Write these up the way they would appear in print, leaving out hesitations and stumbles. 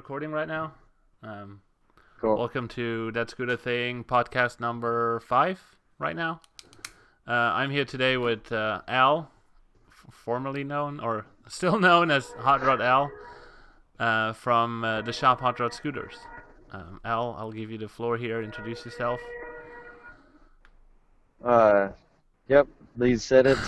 recording right now. Um, Cool. Welcome to That's Good a Thing, podcast number 5 right now. I'm here today with Al, formerly known or still known as Hot Rod Al, from the shop Hot Rod Scooters. Al, I'll give you the floor here. Introduce yourself. Yep, Lee said it.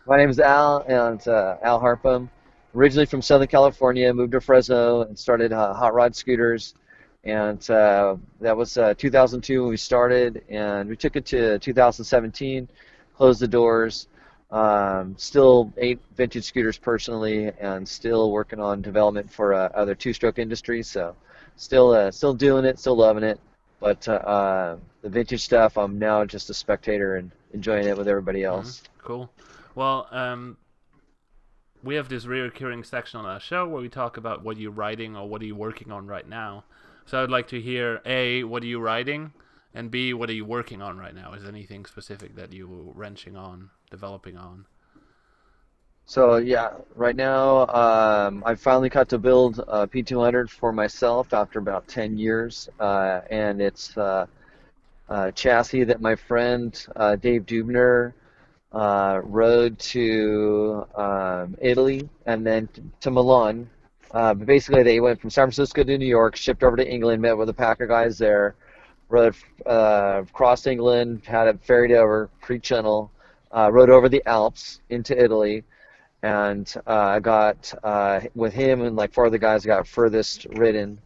My name is Al, and Al Harpum. Originally from Southern California, moved to Fresno and started Hot Rod Scooters. And that was 2002 when we started, and we took it to 2017, closed the doors. Still 8 vintage scooters personally, and still working on development for other two-stroke industries. So still doing it, still loving it. But the vintage stuff, I'm now just a spectator and enjoying it with everybody else. Cool. Well, we have this recurring section on our show where we talk about what you're writing or what are you working on right now. So I'd like to hear, A, what are you writing? And B, what are you working on right now? Is there anything specific that you're wrenching on, developing on? So yeah, right now I finally got to build a P200 for myself after about 10 years, and it's a chassis that my friend Dave Dubner rode to Italy and then to Milan. But basically, they went from San Francisco to New York, shipped over to England, met with a pack of guys there, rode across England, had it ferried over, pre-channel, rode over the Alps into Italy, and I got with him and like 4 other guys got furthest ridden,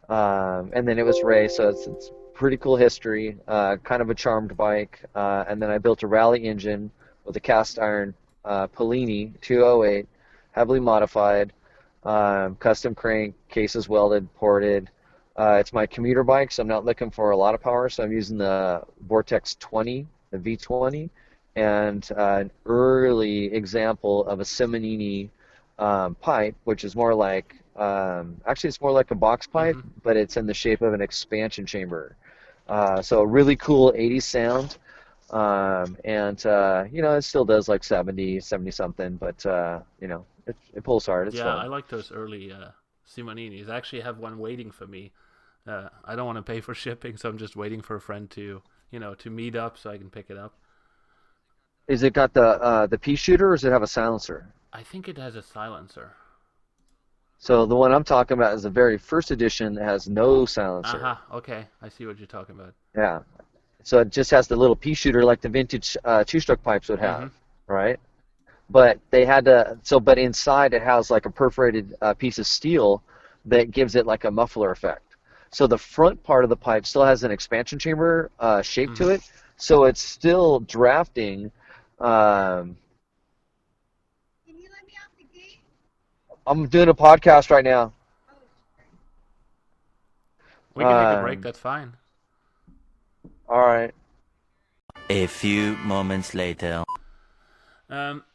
and then it was raced. So it's pretty cool history, kind of a charmed bike, and then I built a rally engine with a cast iron Polini 208, heavily modified. Custom crank, cases welded, ported. It's my commuter bike, so I'm not looking for a lot of power, so I'm using the Vortex 20, the V20, and an early example of a Simonini pipe, which is more like, actually it's more like a box pipe, but it's in the shape of an expansion chamber. So a really cool 80s sound, and it still does like 70 something, but it pulls hard. It's Yeah, fun. I like those early Simoninis. I actually have one waiting for me. I don't want to pay for shipping, so I'm just waiting for a friend to meet up so I can pick it up. Is it got the pea shooter, or does it have a silencer? I think it has a silencer. So the one I'm talking about is the very first edition that has no silencer. Aha, okay. I see what you're talking about. Yeah. So it just has the little pea shooter like the vintage two-stroke pipes would have, right? But they had to, but inside it has like a perforated piece of steel that gives it like a muffler effect. So the front part of the pipe still has an expansion chamber shape to it, so it's still drafting. Can you let me out the gate? I'm doing a podcast right now. We can take a break, that's fine. All right. A few moments later.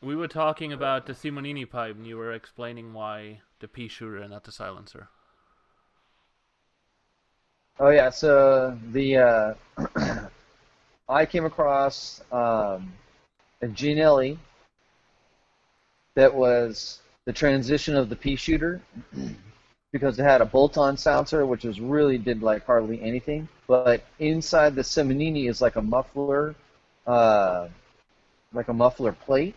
We were talking about the Simonini pipe, and you were explaining why the pea shooter and not the silencer. Oh yeah, so the I came across a Ginelli that was the transition of the pea shooter because it had a bolt-on silencer, which did like hardly anything. But inside the Simonini is like a muffler plate.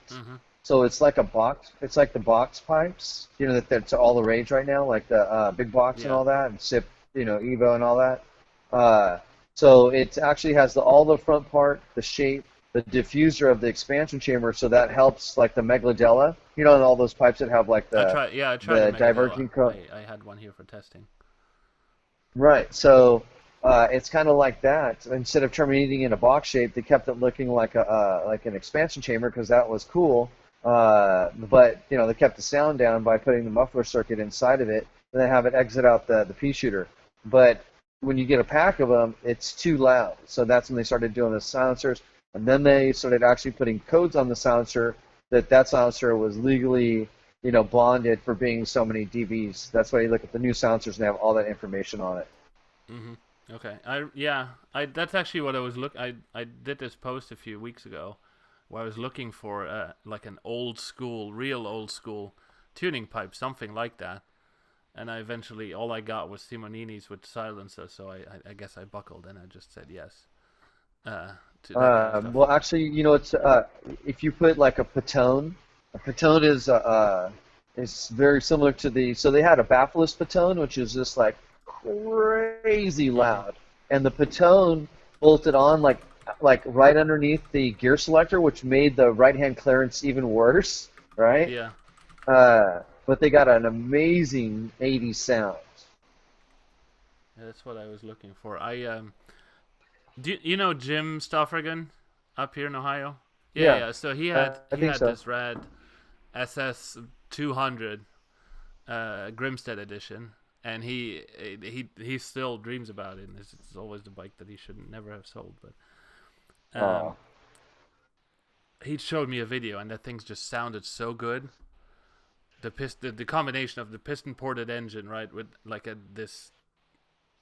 So it's like a box. It's like the box pipes, that's all the rage right now, like the big box and all that, and SIP, Evo and all that. So it actually has all the front part, the shape, the diffuser of the expansion chamber, so that helps like the Megalodella, and all those pipes that have like I tried the diverging cone. I had one here for testing. Right. So it's kind of like that. Instead of terminating in a box shape, they kept it looking like an expansion chamber because that was cool. But they kept the sound down by putting the muffler circuit inside of it, and then have it exit out the pea shooter. But when you get a pack of them, it's too loud. So that's when they started doing the silencers, and then they started actually putting codes on the silencer that silencer was legally bonded for being so many dBs. That's why you look at the new silencers and they have all that information on it. Okay. That's actually what I was I did this post a few weeks ago where I was looking for like an real old school tuning pipe, something like that. And all I got was Simonini's with silencer, so I guess I buckled and I just said yes to that kind of stuff. Well, actually, it's if you put like a patone is very similar to so they had a baffless patone, which is just like crazy loud, and the patone bolted on like right underneath the gear selector, which made the right hand clearance even worse, right? Yeah. But they got an amazing 80s sound. Yeah, that's what I was looking for. Do you know Jim Stoffergan up here in Ohio? Yeah, Yeah, yeah. So he I think had so. this rad SS 200 Grimstead edition, and he still dreams about it. And it's always the bike that he should never have sold. But Oh, he showed me a video, and that thing's just sounded so good. The combination of the piston ported engine, right, with like this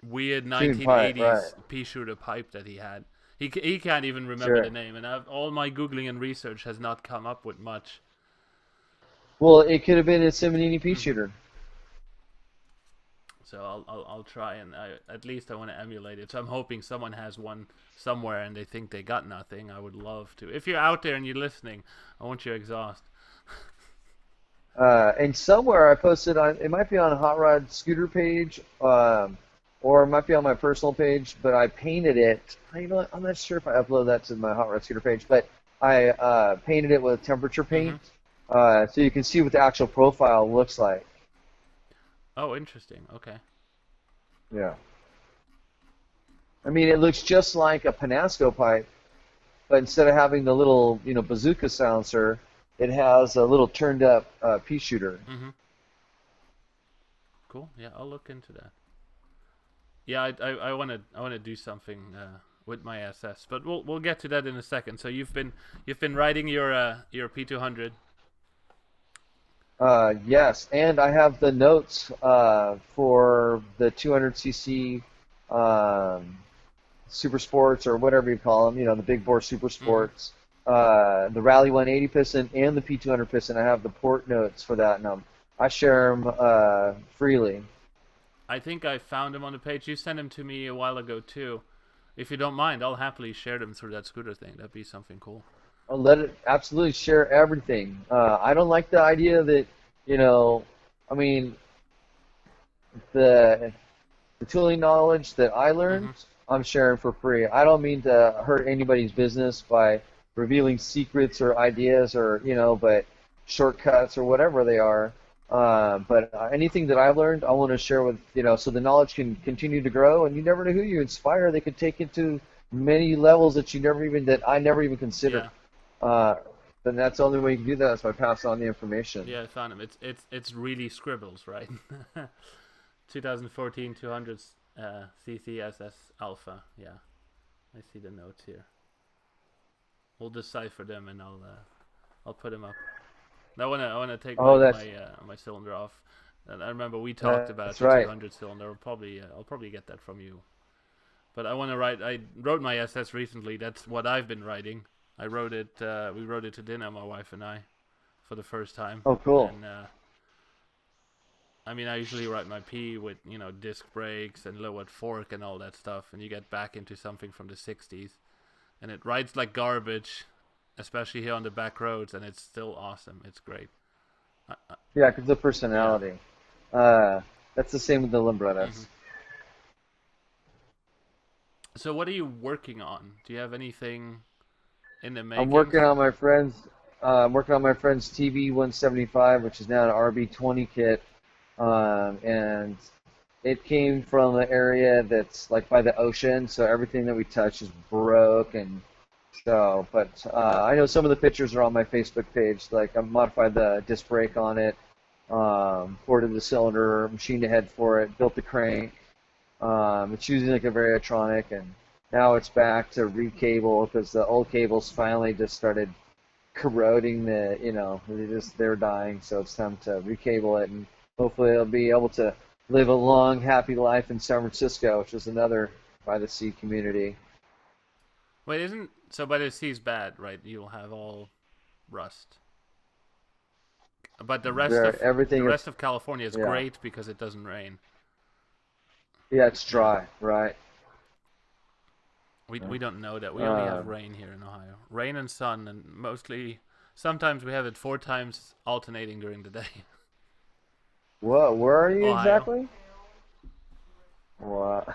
weird tune pipe, 1980s right? pea shooter pipe that he had. He can't even remember Sure. the name, and all my googling and research has not come up with much. Well, it could have been a Simonini pea shooter. So I'll try, and at least I want to emulate it. So I'm hoping someone has one somewhere and they think they got nothing. I would love to. If you're out there and you're listening, I want your exhaust. And somewhere I posted on, it might be on a Hot Rod Scooter page, or it might be on my personal page, but I painted it. I'm not sure if I upload that to my Hot Rod Scooter page, but I painted it with temperature paint, so you can see what the actual profile looks like. Oh, interesting. Okay. Yeah. I mean, it looks just like a Penasco pipe, but instead of having the little, bazooka silencer, it has a little turned up pea shooter. Cool. Yeah, I'll look into that. Yeah, I want to do something with my SS, but we'll get to that in a second. So you've been riding your P200. Yes, and I have the notes for the 200cc Super Sports, or whatever you call them, the big bore Super Sports, the Rally 180 piston and the P200 piston. I have the port notes for that, and I share them freely. I think I found them on the page. You sent them to me a while ago too. If you don't mind, I'll happily share them through that scooter thing. That'd be something cool. I'll let it absolutely share everything. I don't like the idea that, I mean, the tooling knowledge that I learned, I'm sharing for free. I don't mean to hurt anybody's business by revealing secrets or ideas or, but shortcuts or whatever they are. But anything that I've learned, I want to share with, so the knowledge can continue to grow, and you never know who you inspire. They could take it to many levels that I never even considered. Yeah. Then that's the only way you can do that is by passing on the information. Yeah, I found them. It's really scribbles, right? 2014 200 CCSS Alpha. Yeah, I see the notes here. We'll decipher them, and I'll put them up. I wanna take my cylinder off. And I remember we talked about the 200 cylinder. I'll probably get that from you. But I want to write. I wrote my SS recently. That's what I've been writing. I wrote it. We wrote it to dinner, my wife and I, for the first time. Oh, cool. And I mean, I usually write my P with disc brakes and lowered fork and all that stuff, and you get back into something from the '60s, and it rides like garbage, especially here on the back roads, and it's still awesome. It's great. Yeah, because the personality. Yeah. That's the same with the Limbrettas. So what are you working on? Do you have anything in the making? I'm working on my friend's TV 175, which is now an RB20 kit, and it came from an area that's like by the ocean, so everything that we touch is broke, and so. But I know some of the pictures are on my Facebook page. Like I modified the disc brake on it, ported the cylinder, machined a head for it, built the crank. It's using like a Variatronic, and now it's back to recable because the old cables finally just started corroding they're dying, so it's time to recable it, and hopefully it'll be able to live a long, happy life in San Francisco, which is another by the sea community. Wait, so by the sea is bad, right? You'll have all rust. But the rest of California is great because it doesn't rain. Yeah, it's dry, right? We don't know that. We only have rain here in Ohio. Rain and sun, and mostly sometimes we have it 4 times alternating during the day. What? Where are you Ohio. exactly? Wow.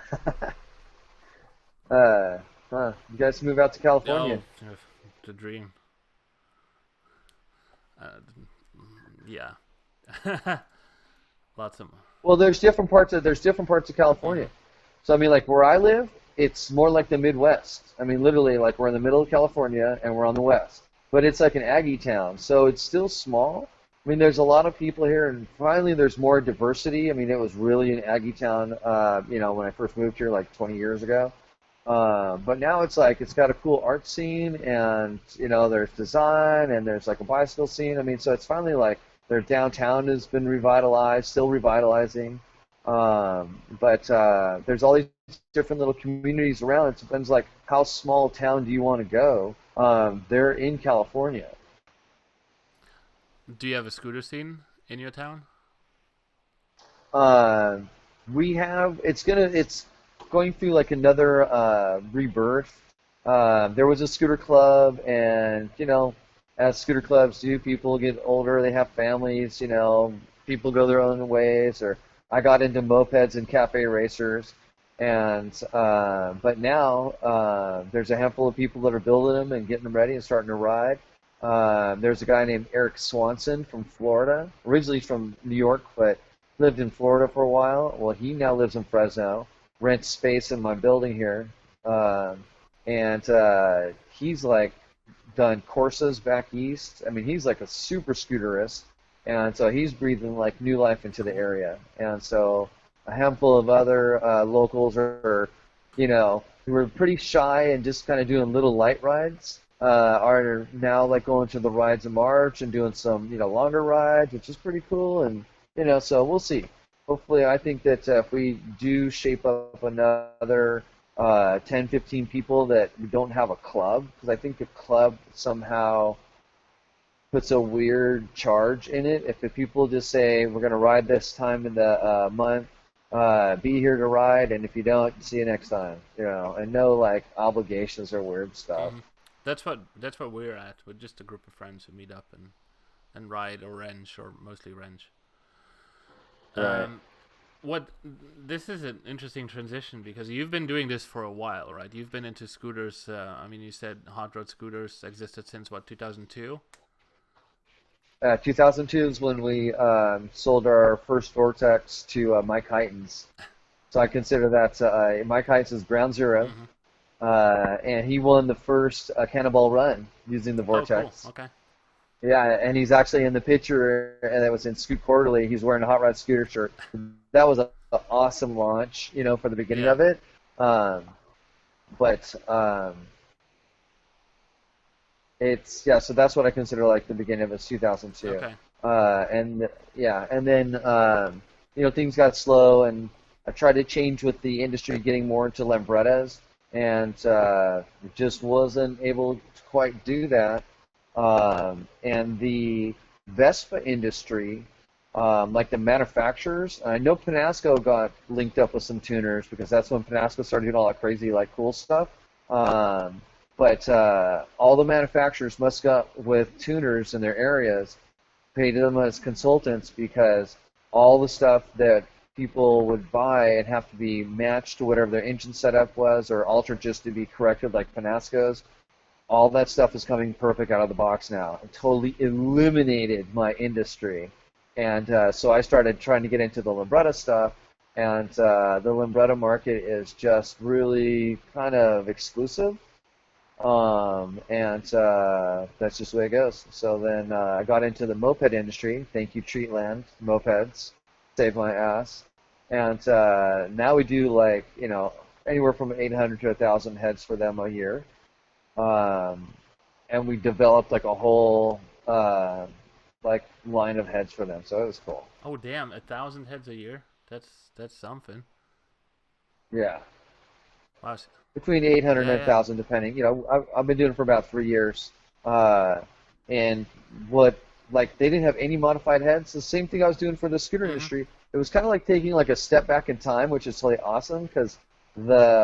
You guys move out to California? Oh, the dream. Yeah. Lots of. Well, there's different parts of California. So I mean, like where I live, it's more like the Midwest. I mean, literally, like we're in the middle of California and we're on the west. But it's like an Aggie town, so it's still small. I mean, there's a lot of people here, and finally there's more diversity. I mean, it was really an Aggie town, when I first moved here like 20 years ago. But now it's like it's got a cool art scene, and there's design, and there's like a bicycle scene. I mean, so it's finally like their downtown has been revitalized, still revitalizing. But there's all these different little communities around. It depends like how small town do you want to go. They're in California. Do you have a scooter scene in your town? We have. It's going through like another rebirth. There was a scooter club, and as scooter clubs do, people get older, they have families. People go their own ways. Or I got into mopeds and cafe racers, and but now there's a handful of people that are building them and getting them ready and starting to ride. There's a guy named Eric Swanson from Florida, originally from New York, but lived in Florida for a while. Well, he now lives in Fresno, rents space in my building here, and he's like done courses back east. I mean, he's like a super scooterist, and so he's breathing like new life into the area. And so a handful of other locals who were pretty shy and just kind of doing little light rides. Are now like going to the rides in March and doing some longer rides, which is pretty cool. And so we'll see. Hopefully, I think that if we do shape up another 10, 15 people, that we don't have a club, because I think the club somehow puts a weird charge in it. If the people just say we're going to ride this time in the month, be here to ride, and if you don't, see you next time. And no like obligations or weird stuff. Mm-hmm. That's what we're at. We're just a group of friends who meet up and ride or wrench, or mostly wrench. Right. This is an interesting transition because you've been doing this for a while, right? You've been into scooters. I mean, you said hot rod scooters existed since what, 2002? 2002 is when we sold our first Vortex to Mike Heitens. So I consider that Mike Heitens is ground zero. Mm-hmm. And he won the first Cannonball run using the Vortex. Oh, cool. Okay. Yeah, and he's actually in the picture, and it was in Scoot Quarterly. He's wearing a Hot Rod Scooter shirt. That was an awesome launch, for the beginning of it. So that's what I consider like the beginning of it, 2002. Okay. And then things got slow, and I tried to change with the industry, getting more into Lambrettas, and just wasn't able to quite do that. And the Vespa industry, like the manufacturers, I know Penasco got linked up with some tuners because that's when Penasco started doing all that crazy, like, cool stuff. But all the manufacturers must got with tuners in their areas, paid them as consultants, because all the stuff that people would buy and have to be matched to whatever their engine setup was, or altered just to be corrected like Penasco's. All that stuff is coming perfect out of the box now. It totally eliminated my industry. And so I started trying to get into the Lambretta stuff, and the Lambretta market is just really kind of exclusive. That's just the way it goes. So then I got into the moped industry. Thank you, Treatland Mopeds. Saved my ass. And now we do like, anywhere from 800 to 1,000 heads for them a year. And we developed like a whole line of heads for them. So it was cool. Oh damn, 1,000 heads a year? That's something. Yeah. Wow. Between 800 and 1,000, depending. I've been doing it for about 3 years. And what like they didn't have any modified heads. The same thing I was doing for the scooter Mm-hmm. industry. It was kind of like taking like a step back in time, which is really awesome because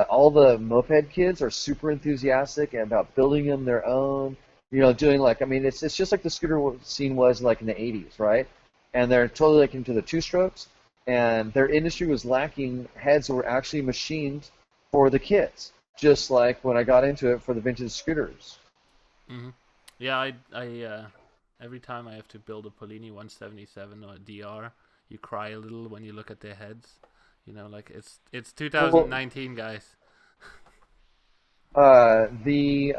all the moped kids are super enthusiastic about building them their own. Doing like, I mean, it's just like the scooter scene was like in the 80s, right? And they're totally like into the two strokes, and their industry was lacking heads that were actually machined for the kids, just like when I got into it for the vintage scooters. Mm-hmm. Yeah, I every time I have to build a Polini 177 or a DR, you cry a little when you look at their heads. Like it's 2019, guys. The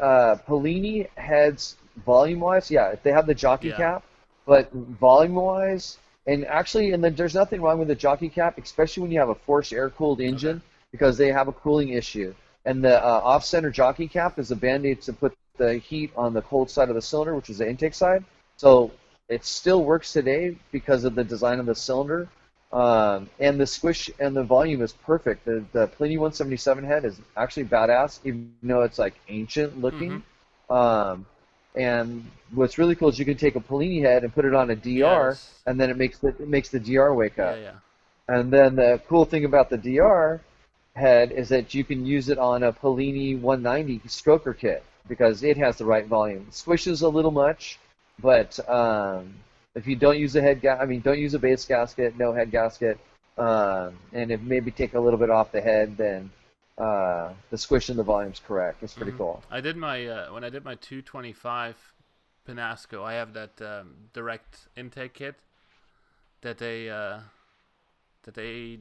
Polini heads, volume-wise, yeah, they have the jockey Yeah. cap, but volume-wise, and then there's nothing wrong with the jockey cap, especially when you have a forced air-cooled engine, because they have a cooling issue. And the off-center jockey cap is a band-aid to put the heat on the cold side of the cylinder, which is the intake side. So it still works today because of the design of the cylinder. And the squish and the volume is perfect. The Polini 177 head is actually badass, even though it's like ancient looking. And what's really cool is you can take a Polini head and put it on a DR, Yes. and then it makes the DR wake up. Yeah. And then the cool thing about the DR head is that you can use it on a Polini 190 stroker kit because it has the right volume. Squishes a little much, but if you don't use don't use a base gasket, no head gasket, and if maybe take a little bit off the head, then the squish and the volume's correct. It's pretty cool. I did my when I did my 225 Penasco, I have that direct intake kit that they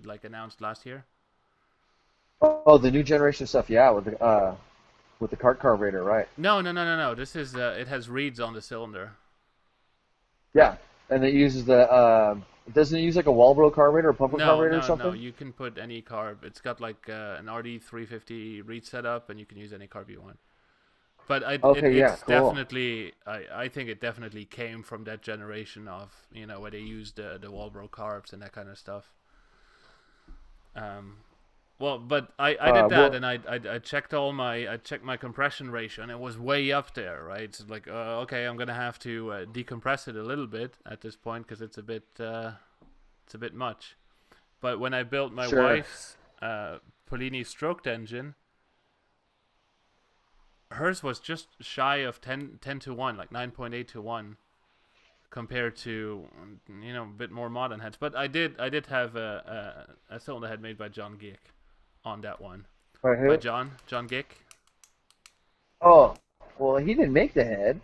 like announced last year. Oh, the new generation stuff, yeah, with the cart carburetor, right? No. This is it has reeds on the cylinder. Yeah, and it uses doesn't it use like a Walbro carburetor or pumper carburetor or something? No, you can put any carb. It's got like an RD350 reed setup, and you can use any carb you want. But it's cool. definitely, I think it definitely came from that generation of, where they used the Walbro carbs and that kind of stuff. Well, but I did that, and I checked I checked my compression ratio, and it was way up there, right? It's like, okay, I'm gonna have to decompress it a little bit at this point because it's a bit much. But when I built my wife's Polini stroked engine, hers was just shy of 10 to 1, like 9.8 to 1, compared to a bit more modern heads. But I did have a cylinder head made by John Gick on that one. By who? By John Gick. Oh, well, he didn't make the head.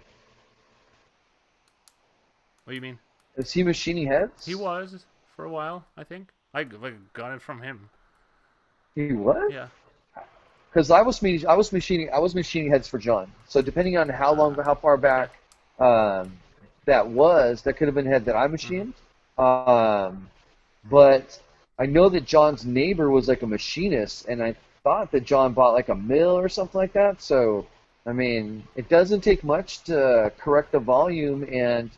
What do you mean? Is he machining heads? He was for a while, I think. I got it from him. He was? Yeah. Because I was machining heads for John. So depending on how far back that could have been a head that I machined. But I know that John's neighbor was like a machinist, and I thought that John bought like a mill or something like that. So, I mean, it doesn't take much to correct the volume, and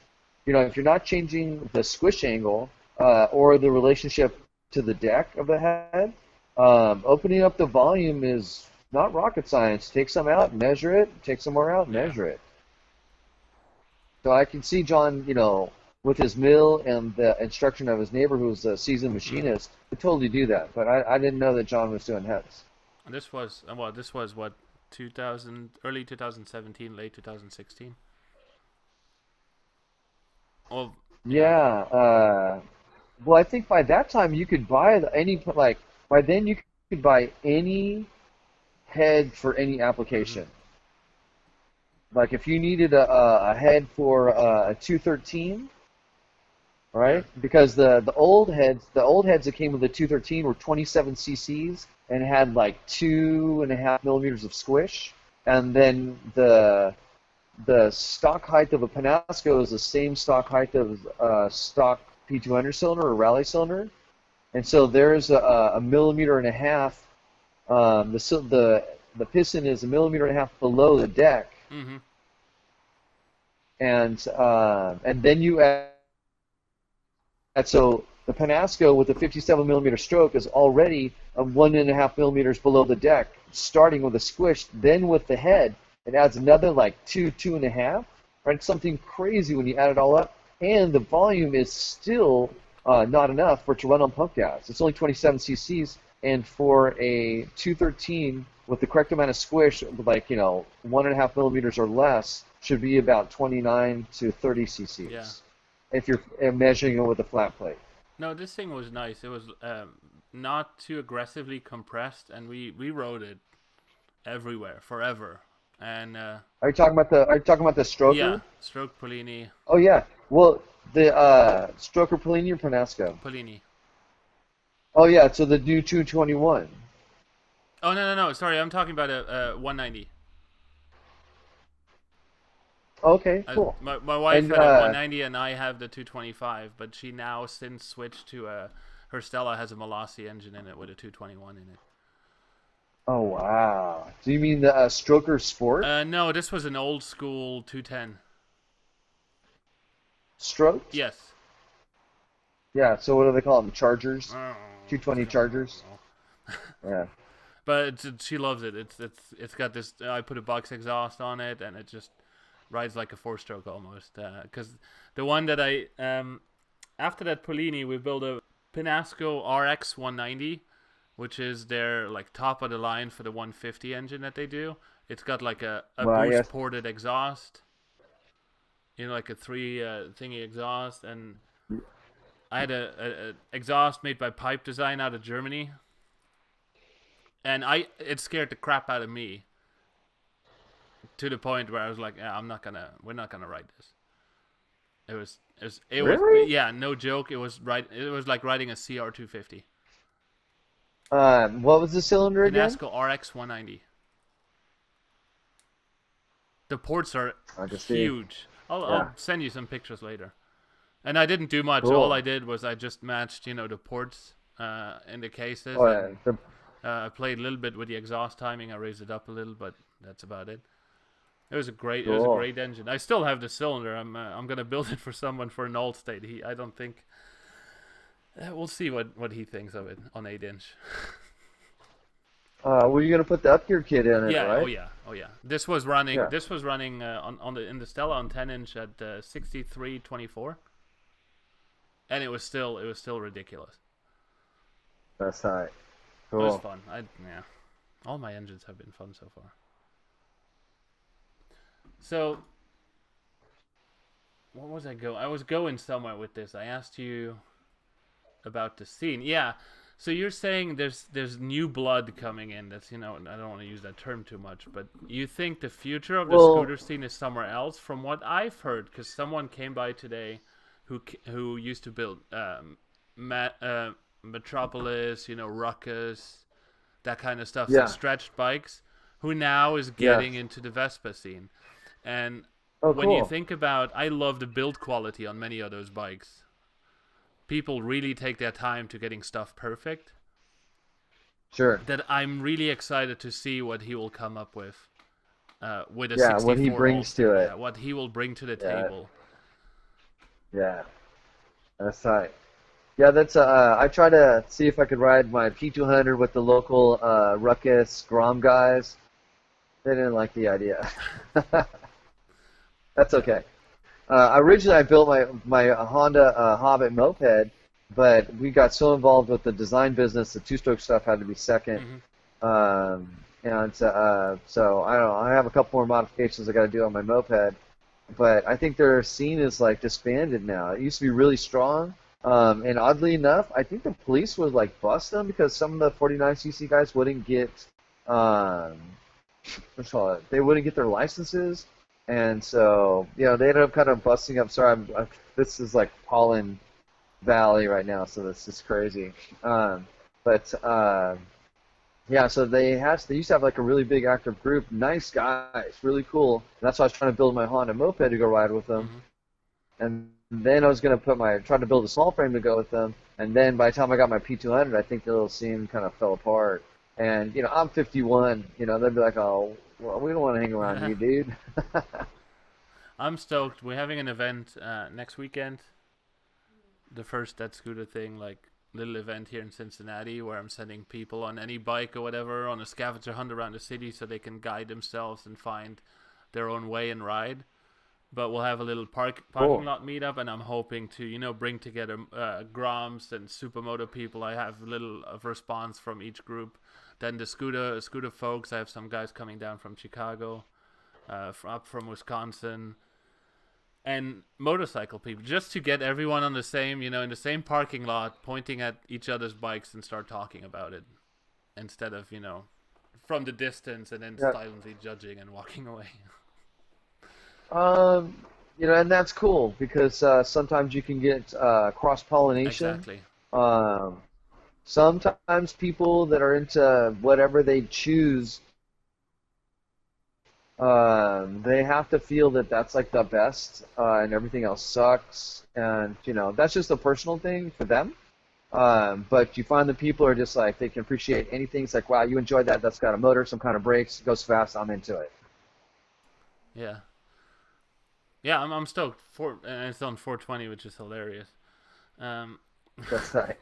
if you're not changing the squish angle or the relationship to the deck of the head, opening up the volume is not rocket science. Take some out, measure it. Take some more out, measure it. So I can see John, with his mill and the instruction of his neighbor, who's a seasoned machinist, could totally do that. But I didn't know that John was doing heads. And this was what, early 2017, late 2016. Well, yeah. Well, I think by that time you could buy by then you could buy any head for any application. Like if you needed a head for a 213, right? Because the old heads that came with the 213 were 27 cc's and had like 2.5 millimeters of squish, and then the stock height of a Penasco is the same stock height of a stock P200 cylinder or rally cylinder, and so there's a millimeter and a half. The piston is a millimeter and a half below the deck. Mm-hmm. And then you add, so the Penasco with the 57 millimeter stroke is already 1.5 millimeters below the deck, starting with a squish. Then with the head, it adds another like 2.5, right? Something crazy when you add it all up. and the volume is still not enough for it to run on pump gas. It's only 27 cc's, and for a 213 with the correct amount of squish, like 1.5 millimeters or less, should be about 29 to 30 cc's. Yeah. If you're measuring it with a flat plate. No, this thing was nice. It was not too aggressively compressed, and we rode it everywhere, forever. And Are you talking about the stroker? yeah, stroke Polini. Oh yeah. Well, the stroker Polini or Penasco? Polini. Oh yeah. So the new 221. Oh no! Sorry, I'm talking about a 190. Okay, cool. My wife And, had a 190, and I have the 225. But she now since switched to her Stella has a Malassi engine in it with a 221 in it. Oh wow. Do you mean the Stroker Sport? No, this was an old school 210. Stroked? Yes. Yeah. So what do they call them? Chargers? Oh, 220 Chargers? Yeah. But she loves it. It's got this. I put a box exhaust on it, and it just rides like a 4-stroke almost. Because the one that I after that Polini, we built a Penasco RX 190, which is their like top of the line for the 150 engine that they do. It's got like a boost ported exhaust, like a 3 thingy exhaust, and I had a exhaust made by Pipe Design out of Germany, and it scared the crap out of me to the point where I was like, we're not gonna ride this. It was Really? yeah, no joke. It was like riding a CR250. What was the cylinder again? Penasco RX 190. The ports are huge. I'll send you some pictures later. And I didn't do much. Cool. All I did was I just matched, the ports in the cases. Oh, and, yeah. I played a little bit with the exhaust timing. I raised it up a little, but that's about it. It was a great engine. I still have the cylinder. I'm gonna build it for someone for an old state. I don't think. We'll see what he thinks of it on 8-inch. Well, you're gonna put the upgear kit in it, Yeah. right? Oh yeah. This was running. Yeah. This was running in the Stella on 10-inch at 63.24, and it was still ridiculous. That's right. It was Cool. fun. All my engines have been fun so far. So, what was I going? I was going somewhere with this. I asked you about the scene. Yeah. So you're saying there's new blood coming in. That's I don't want to use that term too much, but you think the future of the scooter scene is somewhere else? From what I've heard, because someone came by today, who used to build Metropolis, Ruckus, that kind of stuff, Yeah. so stretched bikes, who now is getting into the Vespa scene. And when you think about, I love the build quality on many of those bikes. People really take their time to getting stuff perfect. Sure. That I'm really excited to see what he will come up with a 64 what he brings to it. Yeah, what he will bring to the table. Yeah. That's right. Yeah, that's. I try to see if I could ride my P200 with the local Ruckus Grom guys. They didn't like the idea. That's okay. Originally, I built my Honda Hobbit moped, but we got so involved with the design business, the two-stroke stuff had to be second. And so I don't know. I have a couple more modifications I got to do on my moped, but I think their scene is like disbanded now. It used to be really strong, and oddly enough, I think the police would like bust them because some of the 49cc guys wouldn't get they wouldn't get their licenses. And so, they ended up kind of busting up. Sorry, this is like Pollen Valley right now, so this is crazy. So they used to have like a really big active group, nice guys, really cool. And that's why I was trying to build my Honda moped to go ride with them. And then I was going to try to build a small frame to go with them. And then by the time I got my P200, I think the little scene kind of fell apart. And, I'm 51, they'd be like, oh, well, we don't want to hang around you, dude. I'm stoked. We're having an event next weekend. The first That Scooter thing, like little event here in Cincinnati, where I'm sending people on any bike or whatever on a scavenger hunt around the city so they can guide themselves and find their own way and ride. but we'll have a little parking Cool. lot meetup, and I'm hoping to bring together Groms and Supermoto people. I have a little of response from each group. Then the scooter folks, I have some guys coming down from Chicago, up from Wisconsin, and motorcycle people, just to get everyone on the same, in the same parking lot, pointing at each other's bikes and start talking about it, instead of from the distance and then Yeah. silently judging and walking away. And that's cool because sometimes you can get cross-pollination. Exactly. Um, Sometimes people that are into whatever they choose, they have to feel that that's like the best, and everything else sucks. And that's just a personal thing for them. But you find that people are just like they can appreciate anything. It's like, wow, you enjoyed that. That's got a motor, some kind of brakes, goes fast. I'm into it. Yeah. Yeah, I'm stoked. And it's on 420, which is hilarious. That's right.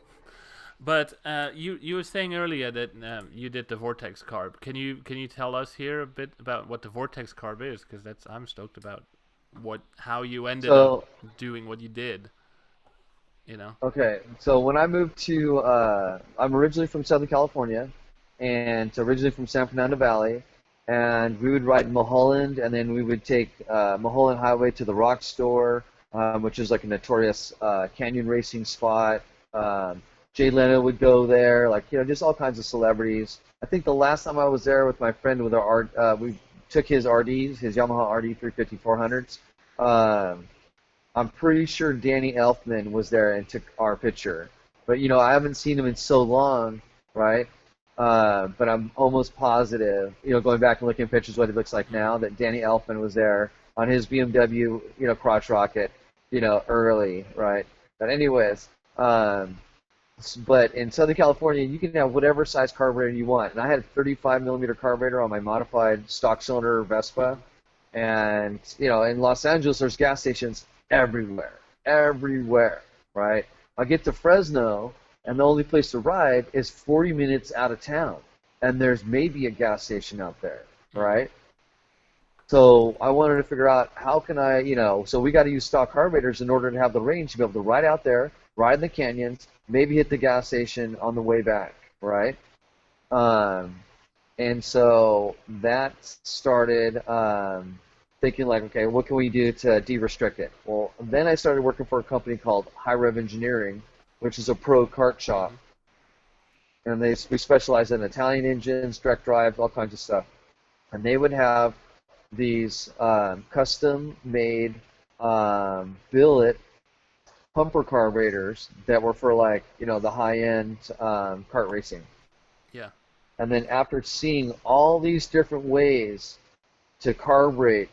But you were saying earlier that you did the Vortex carb. Can you tell us here a bit about what the Vortex carb is? Because I'm stoked about how you ended up doing what you did. Okay, so when I moved to, I'm originally from Southern California, and originally from San Fernando Valley, and we would ride Mulholland, and then we would take Mulholland Highway to the Rock Store, which is like a notorious canyon racing spot. Jay Leno would go there, just all kinds of celebrities. I think the last time I was there with my friend with we took his RDs, his Yamaha RD 350 400s. I'm pretty sure Danny Elfman was there and took our picture. But, I haven't seen him in so long, right? But I'm almost positive, going back and looking at pictures what he looks like now, that Danny Elfman was there on his BMW, crotch rocket, early, right? But anyways, but in Southern California, you can have whatever size carburetor you want. And I had a 35 millimeter carburetor on my modified stock cylinder Vespa. And, in Los Angeles, there's gas stations everywhere, right? I get to Fresno, and the only place to ride is 40 minutes out of town. And there's maybe a gas station out there, right? So I wanted to figure out how can I, so we got to use stock carburetors in order to have the range to be able to ride out there, ride in the canyons, maybe hit the gas station on the way back, right? And so that started thinking like, okay, what can we do to de-restrict it? Well, then I started working for a company called High Rev Engineering, which is a pro kart shop. And we specialize in Italian engines, direct drive, all kinds of stuff. And they would have these custom-made billet pumper carburetors that were for the high-end kart racing. Yeah. And then after seeing all these different ways to carburate,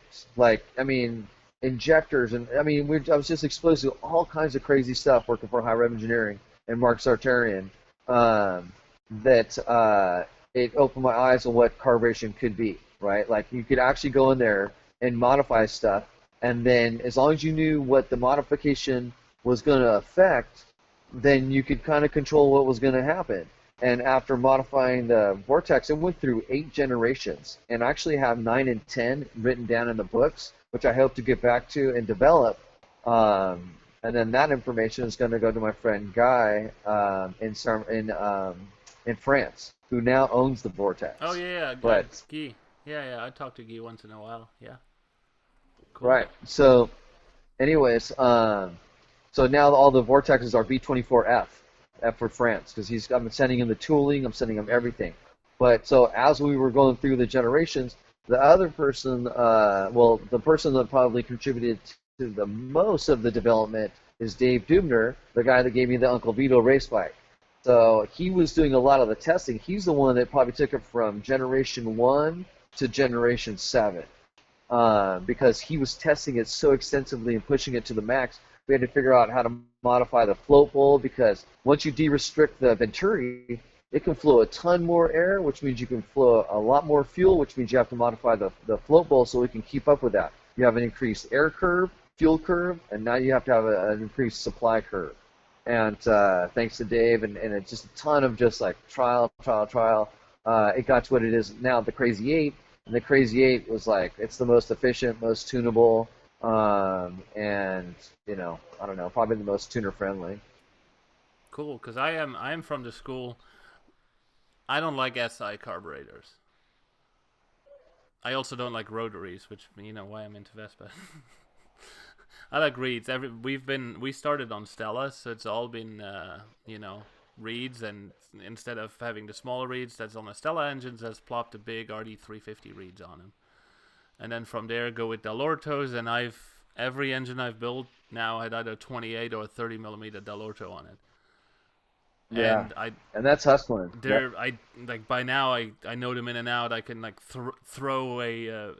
injectors, and I was just exposed to all kinds of crazy stuff working for High Rev Engineering and Mark Sartarian, that it opened my eyes on what carburation could be, right? Like you could actually go in there and modify stuff, and then as long as you knew what the modification was going to affect, then you could kind of control what was going to happen. And after modifying the Vortex, it went through 8 generations, and I actually have 9 and 10 written down in the books, which I hope to get back to and develop. And then that information is going to go to my friend Guy in France, who now owns the Vortex. Oh yeah, but Guy. Yeah, I talk to Guy once in a while. Yeah. Cool. Right. So, anyways, so now all the Vortexes are V24F. For France, because I'm sending him the tooling, I'm sending him everything. But so as we were going through the generations, the other person, the person that probably contributed to the most of the development is Dave Dubner, the guy that gave me the Uncle Vito race bike. So he was doing a lot of the testing. He's the one that probably took it from generation 1 to generation 7, because he was testing it so extensively and pushing it to the max. We had to figure out how to modify the float bowl, because once you de-restrict the Venturi, it can flow a ton more air, which means you can flow a lot more fuel, which means you have to modify the float bowl so we can keep up with that. You have an increased air curve, fuel curve, and now you have to have an increased supply curve. And thanks to Dave and it's just a ton of just like trial, it got to what it is now, the Crazy 8. And the Crazy 8 was like, it's the most efficient, most tunable, and I don't know, probably the most tuner friendly. Cool, because I am from the school. I don't like SI carburetors. I also don't like rotaries, which why I'm into Vespa. I like reeds. We started on Stella, so it's all been reeds, and instead of having the smaller reeds that's on the Stella engines, has plopped the big RD350 reeds on them, and then from there go with Dell'Ortos, and every engine I've built now had either 28 or 30 millimeter Dell'Orto on it. Yeah, And and that's hustling. Yep. I like by now I know them in and out. I can like throw a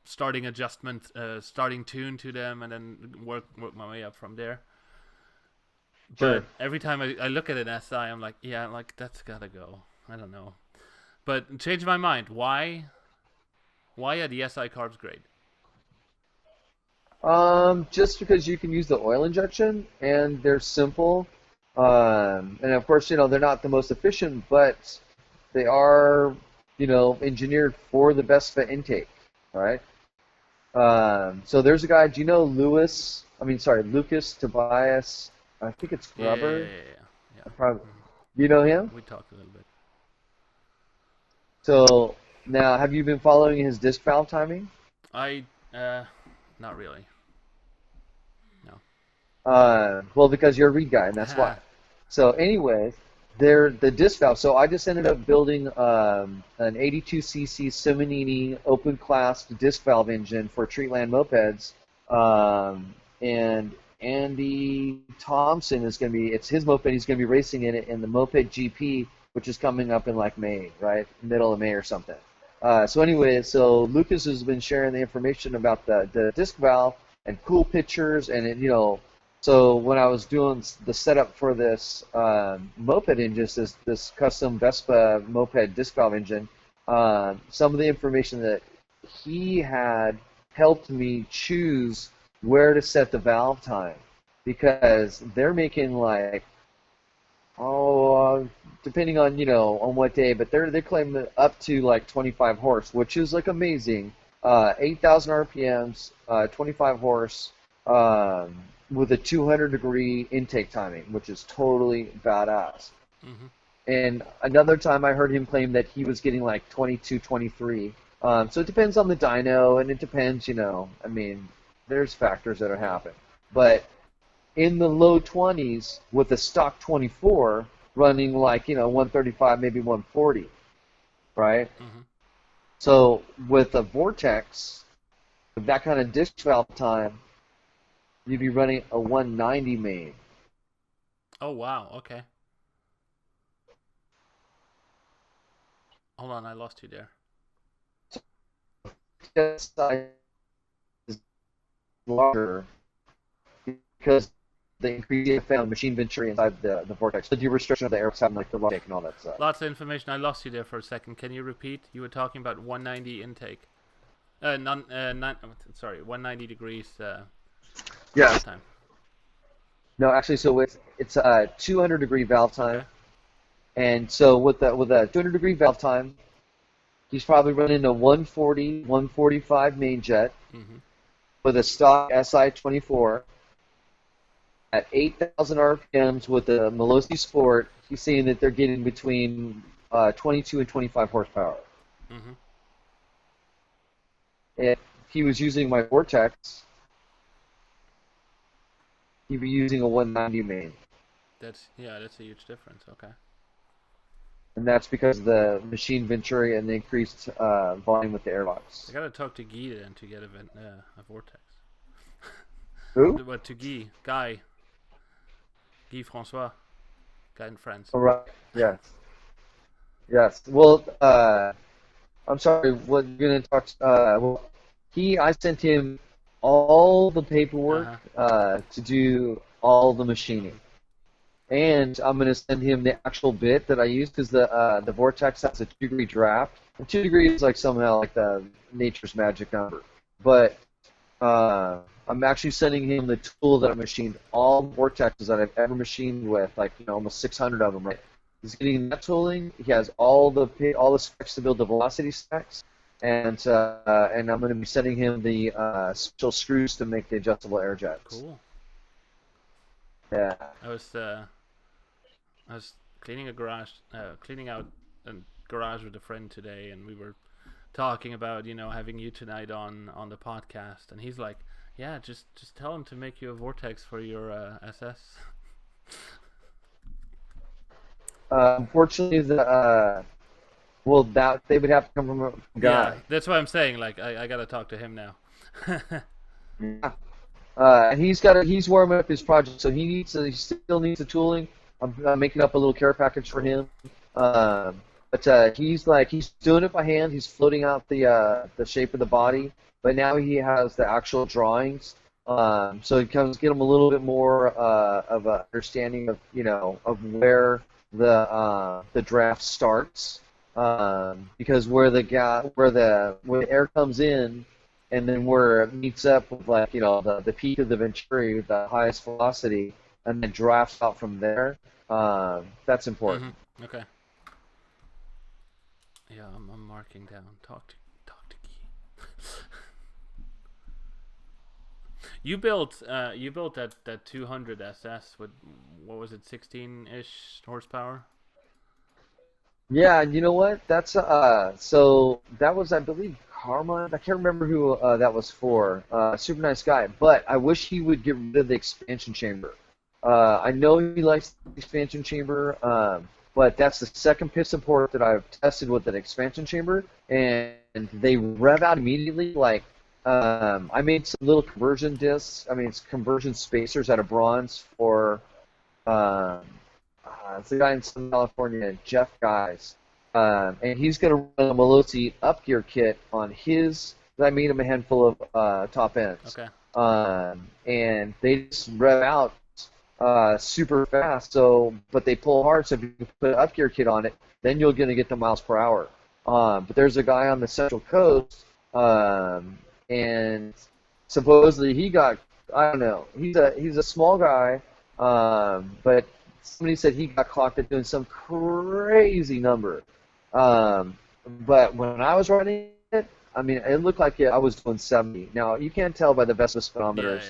starting adjustment, starting tune to them, and then work my way up from there. Sure. But every time I look at an SI, I'm like, yeah, like that's gotta go. I don't know, but change my mind. Why are the SI carbs great? Just because you can use the oil injection and they're simple, and of course, they're not the most efficient, but they are, engineered for the best fit intake, right? So there's a guy, do you know Lucas Tobias? I think it's Grubber. Yeah. Probably, you know him? We talked a little bit. So now, have you been following his disc valve timing? Not really. No. Well, because you're a reed guy, and that's why. So anyway, the disc valve. So I just ended up building an 82cc Simonini open class disc valve engine for Treatland mopeds, and Andy Thompson is going to be. It's his moped. He's going to be racing in it in the Moped GP, which is coming up in like May, right, middle of May or something. So anyway, so Lucas has been sharing the information about the disc valve and cool pictures, and so when I was doing the setup for this moped engine, this custom Vespa moped disc valve engine, some of the information that he had helped me choose where to set the valve time, because they're making like depending on on what day, but they claim up to like 25 horse, which is like amazing. 8,000 RPMs, 25 horse, with a 200-degree intake timing, which is totally badass. Mm-hmm. And another time I heard him claim that he was getting like 22, 23. So it depends on the dyno, and it depends, there's factors that are happening. But in the low 20s with a stock 24 running like 135, maybe 140, right? Mm-hmm. So with a Vortex, with that kind of disc valve time, you'd be running a 190 main. Oh wow, okay. Hold on, I lost you there. TSI is larger because they increase the fan machine venturi inside the vortex. The restriction of the air having like the logic and all that stuff. Lots of information. I lost you there for a second. Can you repeat? You were talking about 190 intake. 190 degrees. Yeah. Time. No, actually, so it's a 200-degree valve time, Okay. And so with a 200-degree valve time, he's probably running a 140, 145 main jet Mm-hmm. with a stock SI-24 at 8,000 RPMs with a Melosi Sport. He's saying that they're getting between 22 and 25 horsepower. Mm-hmm. If he was using my Vortex, he'd be using a 190 main. That's a huge difference. Okay. And that's because of the machine venturi and the increased volume with the airlocks. I gotta talk to Guy then to get a Vortex. Who? But to Guy François, guy in France. Oh, right. Yes. Yes. Well, I'm sorry. What you're gonna talk? Well, I sent him all the paperwork to do all the machining, and I'm gonna send him the actual bit that I use, because the Vortex has a 2-degree draft. And 2 degrees is like somehow like the nature's magic number, but I'm actually sending him the tool that I machined all Vortexes that I've ever machined with, like almost 600 of them. Right? He's getting that tooling. He has all the specs to build the velocity specs, and I'm going to be sending him the special screws to make the adjustable air jets. Cool. Yeah. I was cleaning out a garage with a friend today, and we were talking about having you tonight on the podcast, and he's like, yeah, just tell him to make you a vortex for your SS. Unfortunately, that they would have to come from a guy. Yeah, that's what I'm saying. Like, I gotta talk to him now. Yeah. And he's warming up his project, so he still needs the tooling. I'm making up a little care package for him. But he's doing it by hand. He's floating out the shape of the body, but now he has the actual drawings. So it comes get him a little bit more of an understanding of of where the draft starts. Because where the air comes in, and then where it meets up with the peak of the Venturi, the highest velocity, and then drafts out from there. That's important. Mm-hmm. Okay. Yeah, I'm marking down. Talk to Key. You built that 200 SS with, what was it, 16-ish horsepower? Yeah, and you know what? That's so that was, I believe, Carmine. I can't remember who that was for. Super nice guy, but I wish he would get rid of the expansion chamber. I know he likes the expansion chamber, but that's the second piston port that I've tested with an expansion chamber, and they rev out immediately. Like, I made some little conversion discs. I mean, it's conversion spacers out of bronze for. It's a guy in Southern California, Jeff Guys, and he's going to run a Melosi up gear kit on his. I made him a handful of top ends. Okay. And they just rev out super fast. But they pull hard. So if you put an up gear kit on it, then you're going to get the miles per hour. But there's a guy on the Central Coast, and supposedly he got, I don't know, he's a small guy, but somebody said he got clocked at doing some crazy number. But when I was running it, I mean, it looked like I was doing 70. Now, you can't tell by the Vespa speedometers,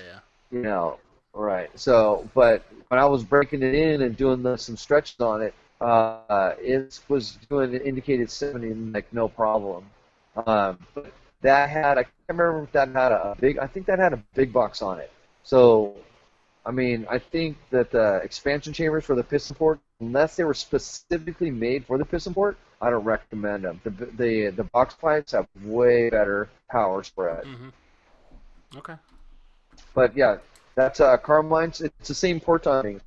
right. So, but when I was breaking it in and doing some stretches on it, it was doing indicated 70, like, no problem. But that had, I can't remember if that had I think that had a big box on it. So, I mean, I think that the expansion chambers for the piston port, unless they were specifically made for the piston port, I don't recommend them. The box pipes have way better power spread. Mm-hmm. Okay. But yeah, that's Carmine's. It's the same port timing.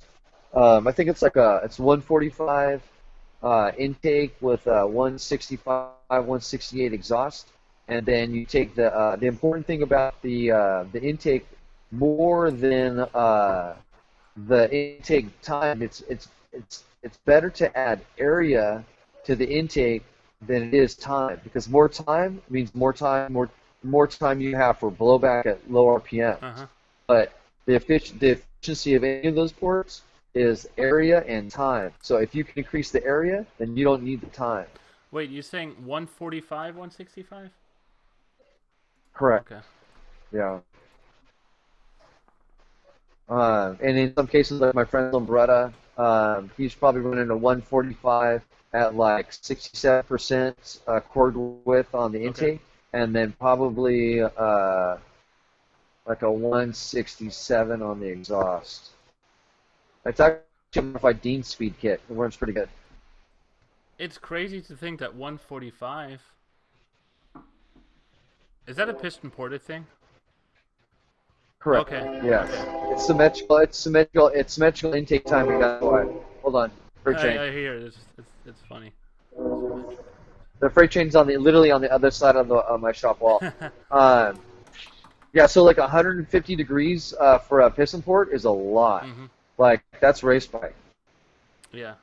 I think it's it's 145 intake with 165, 168 exhaust, and then you take the important thing about the intake. More than the intake time, it's better to add area to the intake than it is time, because more time means more time you have for blowback at low RPM. Uh-huh. But the efficiency of any of those ports is area and time. So if you can increase the area, then you don't need the time. Wait, you're saying 145, 165? Correct. Okay. Yeah. And in some cases, like my friend Lombretta, he's probably running a 145 at like 67% cord width on the intake, and then probably like a 167 on the exhaust. It's actually a modified Dean speed kit. It runs pretty good. It's crazy to think that 145... Is that a piston ported thing? Correct. Okay. Yes. It's symmetrical. It's symmetrical intake timing. That's why. Hold on. Freight train. I hear it. It's funny. The freight train's literally on the other side of my shop wall. Yeah. So like 150 degrees for a piston port is a lot. Mm-hmm. Like that's race bike. Yeah.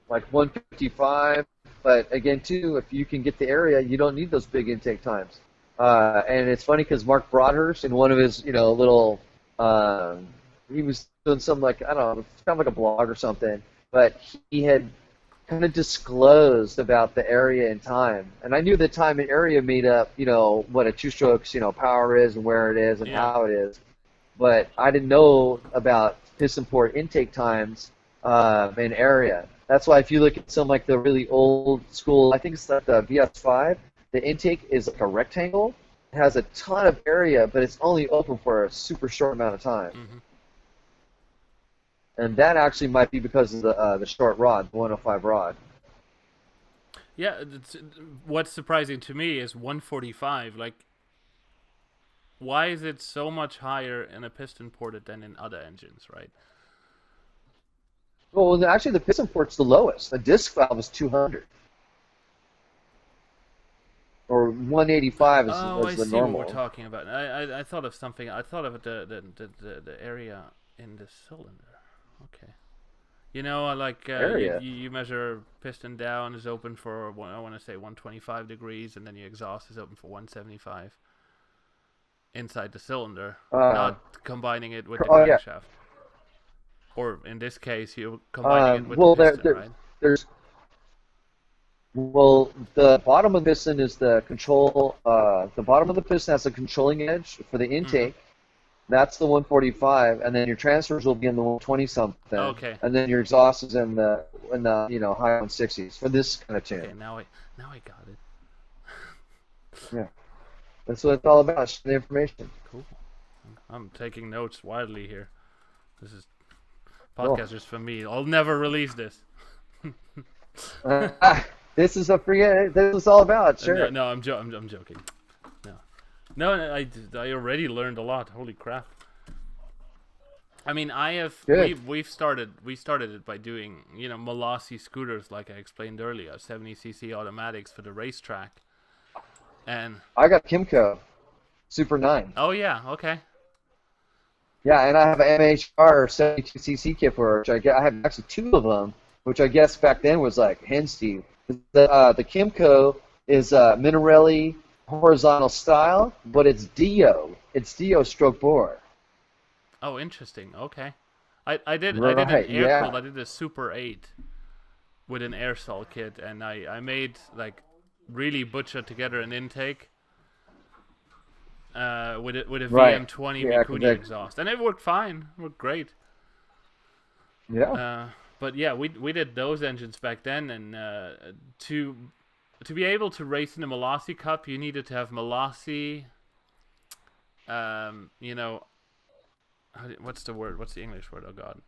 Like 155. But again, too, if you can get the area, you don't need those big intake times. And it's funny because Mark Broadhurst, in one of his, little, he was doing some, like, I don't know, it's kind of like a blog or something, but he had kind of disclosed about the area and time. And I knew the time and area made up, what a two-strokes, power is and where it is and how it is. But I didn't know about piston port intake times and area. That's why if you look at some like the really old school, I think it's like the VS5, the intake is like a rectangle. It has a ton of area, but it's only open for a super short amount of time. Mm-hmm. And that actually might be because of the short rod, the 105 rod. Yeah, what's surprising to me is 145. Like, why is it so much higher in a piston ported than in other engines, right? Well, actually, the piston port's the lowest. The disc valve is 200. Or 185 is I the see normal. what we're talking about. I thought of something. I thought of the area in the cylinder. Okay. Area. You measure piston down is open for, I want to say 125 degrees, and then your exhaust is open for 175 inside the cylinder, not combining it with the crankshaft. Or in this case, you're combining it with the piston, right? The bottom of the piston is the control. The bottom of the piston has a controlling edge for the intake. Mm-hmm. That's the 145, and then your transfers will be in the 120 something. Okay. And then your exhaust is in the high 160s for this kind of tune. Okay, now I got it. Yeah, that's what it's all about. The information. Cool. I'm taking notes wildly here. This is podcasters for me. I'll never release this. This is a free. This is all about. Sure. No, I'm joking. No, I already learned a lot. Holy crap! I mean, we started it by doing Malasi scooters, like I explained earlier, 70cc automatics for the racetrack, and I got Kimco Super 9. Oh yeah, okay. Yeah, and I have an MHR 72cc kit for which I have actually two of them, which I guess back then was like hen Steve. The Kimco is Minarelli horizontal style, but it's Dio. It's Dio stroke bore. Oh, interesting. Okay. I did an air cooled. I did a Super 8 with an air sol kit, and I made like really butchered together an intake with a VM20 Mikuni exhaust, and it worked fine. It worked great. Yeah. But yeah, we did those engines back then, and to be able to race in the Malasi Cup, you needed to have Malasi. What's the word? What's the English word? Oh God.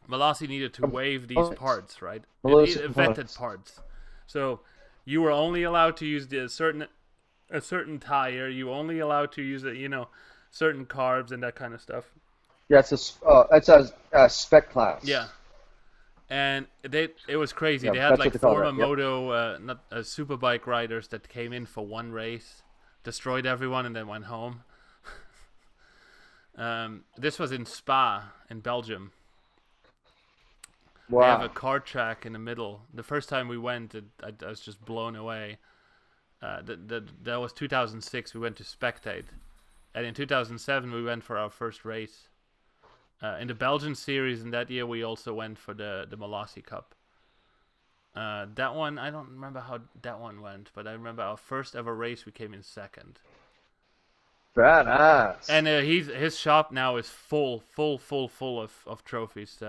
Malasi needed to waive these parts, right? Vetted parts. So you were only allowed to use a certain tire. You were only allowed to use certain carbs and that kind of stuff. Yeah, it's a spec class. Yeah. And it was crazy. Yeah, they had like Forma Yep. Moto superbike riders that came in for one race, destroyed everyone, and then went home. This was in Spa in Belgium. Wow. They have a kart track in the middle. The first time we went, I was just blown away. That was 2006. We went to spectate, and in 2007 we went for our first race. In the Belgian series, in that year, we also went for the Malasi Cup. That one, I don't remember how that one went, but I remember our first ever race, we came in second. Badass. And his shop now is full of trophies.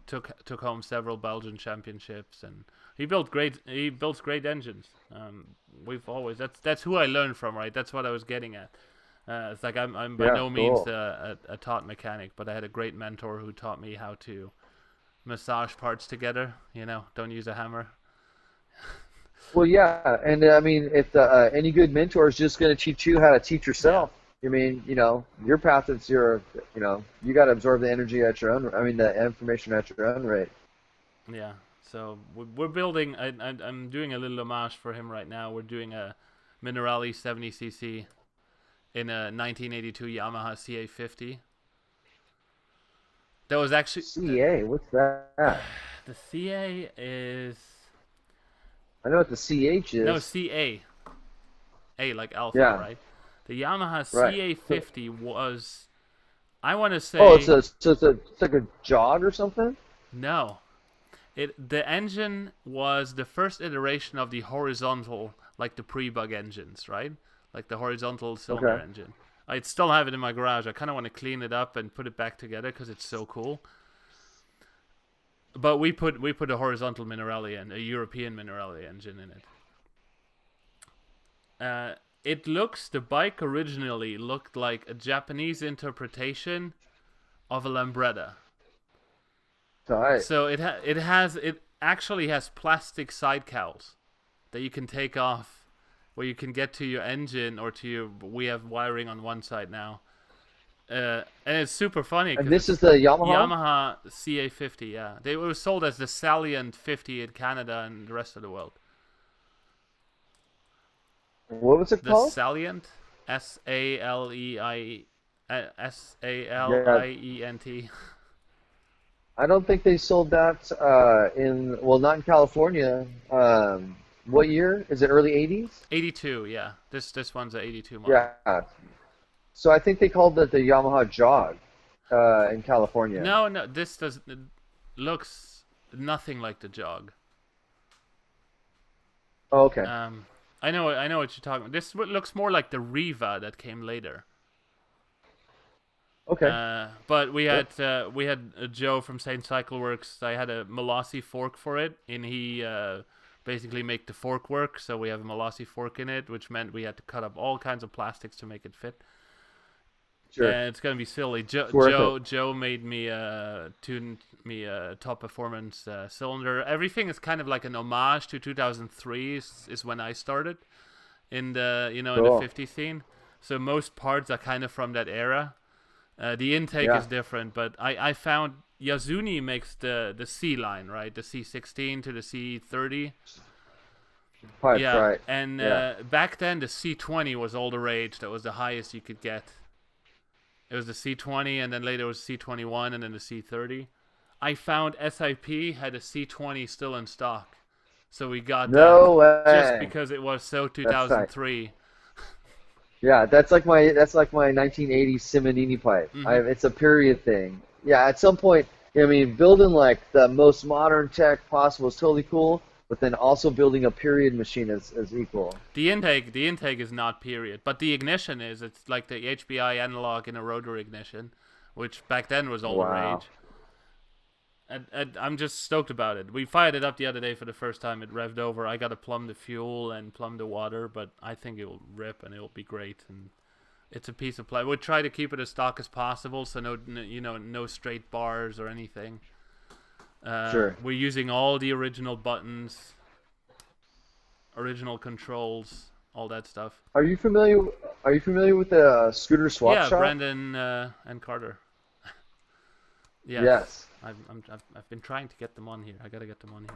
Took home several Belgian championships, and he built great engines. That's who I learned from, right? That's what I was getting at. It's like I'm by no means a taught mechanic, but I had a great mentor who taught me how to massage parts together. Don't use a hammer. Well, yeah, and I mean, if any good mentor is just going to teach you how to teach yourself. Yeah. I mean, your path is you got to absorb the energy at your own. I mean, the information at your own rate. Yeah. So we're building. I'm doing a little homage for him right now. We're doing a Minarelli 70cc. In a 1982 Yamaha CA50. That was actually... CA? What's that? The CA is... I know what the CH is. No, CA. A like alpha, right? The Yamaha CA50 was... I want to say... Oh, it's like a jog or something? No. The engine was the first iteration of the horizontal, like the pre-bug engines, right? Like the horizontal cylinder Okay. engine. I still have it in my garage. I kind of want to clean it up and put it back together because it's so cool. But we put a horizontal Minerali and a European Minerali engine in it. The bike originally looked like a Japanese interpretation of a Lambretta. Tight. So it actually has plastic side cowls that you can take off, where you can get to your engine or to your. We have wiring on one side now, and it's super funny. And this is the Yamaha? Yamaha CA50. Yeah, it was sold as the Salient 50 in Canada and the rest of the world. What was it The called? Salient, Salient. I don't think they sold that not in California. What year? Is it early 80s? 82. Yeah, this one's an 82 model. Yeah. So I think they called it the Yamaha Jog in California. No, it looks nothing like the Jog. Oh, okay. I know what you're talking about. This looks more like the Riva that came later. Okay. But we had Joe from Saint Cycle Works. I had a Molossi fork for it, and he basically make the fork work. So we have a Molossi fork in it, which meant we had to cut up all kinds of plastics to make it fit. Sure. It's gonna be silly. Joe made me tuned me a top performance cylinder. Everything is kind of like an homage to 2003 is when I started in the in the 50 scene. So most parts are kind of from that era. The intake is different, but I found Yasuni makes the C line, right? The C16 to the C30. Pipes, Yeah, right. and back then the C20 was all the rage. That was the highest you could get. It was the C20, and then later it was C21, and then the C30. I found SIP had a C20 still in stock, so we got No that way. just because it was so 2003. Yeah, that's like my 1980s Simonini pipe. Mm-hmm. It's a period thing. Yeah, at some point, I mean, building like the most modern tech possible is totally cool, but then also building a period machine is equal. The intake is not period, but the ignition is. It's like the HBI analog in a rotary ignition, which back then was all the rage. And I'm just stoked about it. We fired it up the other day for the first time. It revved over. I got to plumb the fuel and plumb the water, but I think it will rip and it will be great. And it's a piece of play. We'll try to keep it as stock as possible, so no straight bars or anything. Sure. We're using all the original buttons, original controls, all that stuff. Are you familiar with the scooter swap shop? Yeah, Brandon and Carter. Yes. I've been trying to get them on here. I gotta get them on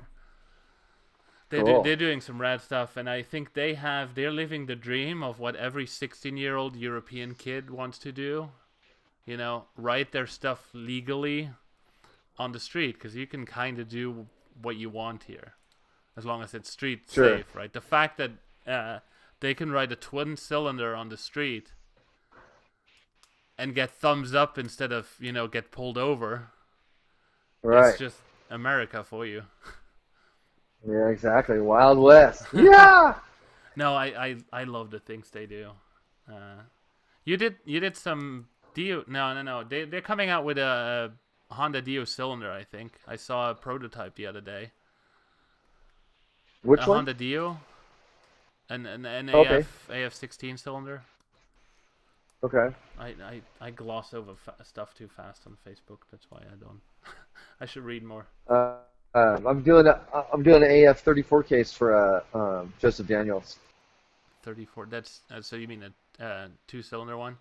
here. They're doing some rad stuff, and I think they're living the dream of what every 16-year-old European kid wants to do. Write their stuff legally on the street, because you can kind of do what you want here, as long as it's street safe, right? The fact that they can ride a twin cylinder on the street and get thumbs up instead of get pulled over. Right. It's just America for you. Yeah, exactly. Wild West. Yeah. No, I love the things they do. You did some Dio. No. They're coming out with a Honda Dio cylinder. I think I saw a prototype the other day. Which one? Honda Dio. An Okay. AF16 cylinder. Okay. I gloss over stuff too fast on Facebook. That's why I don't. I should read more. I'm doing an AF34 case for Joseph Daniels. 34. That's so you mean a 2-cylinder one?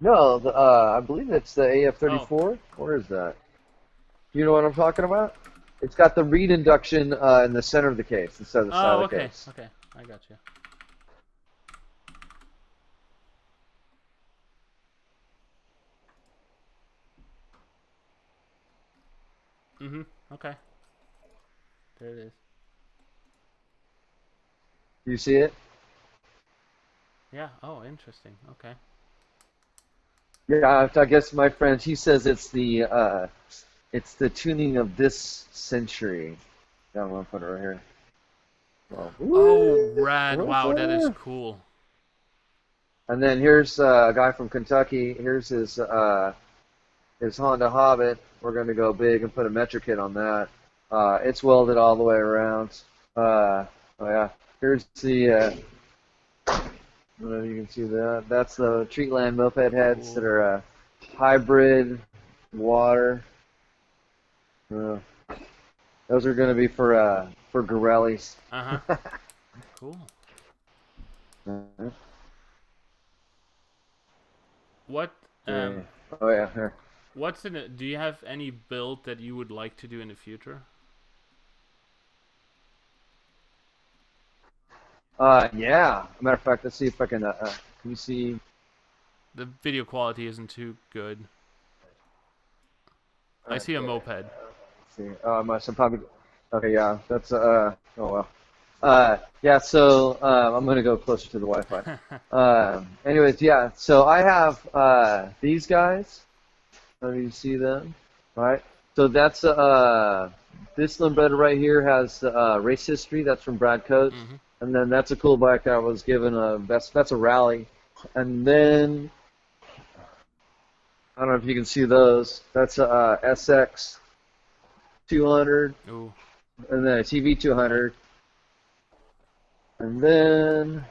No, I believe it's the AF34. Oh. Where is that? You know what I'm talking about? It's got the reed induction in the center of the case instead of the side of the case. Okay, I got you. Okay. There it is. You see it? Yeah. Oh, interesting. Okay. Yeah, I guess my friend, he says it's the It's the tuning of this century. Yeah, I'm gonna put it right here. Oh, rad! Wow, that is cool. And then here's a guy from Kentucky. Here's his Honda Hobbit. We're gonna go big and put a metric kit on that. It's welded all the way around. Oh yeah. Here's the. I don't know if you can see that. That's the Treatland moped heads that are hybrid water. Those are gonna be for Gorellis. Cool. What? Oh yeah. Here. What's in it? Do you have any build that you would like to do in the future? Yeah. Matter of fact, let's see if I can. Can you see? The video quality isn't too good. I see a moped. Let's see. I'm probably. Okay. Yeah. That's. Oh well. Yeah. So I'm gonna go closer to the Wi-Fi. Anyways, yeah. So I have these guys. Let me see them. All right. So that's this Limbretta right here has race history. That's from Brad Coates. And then that's a cool bike that was given a that's a rally. And then I don't know if you can see those. That's a SX 200. Ooh. And then a TV 200. And then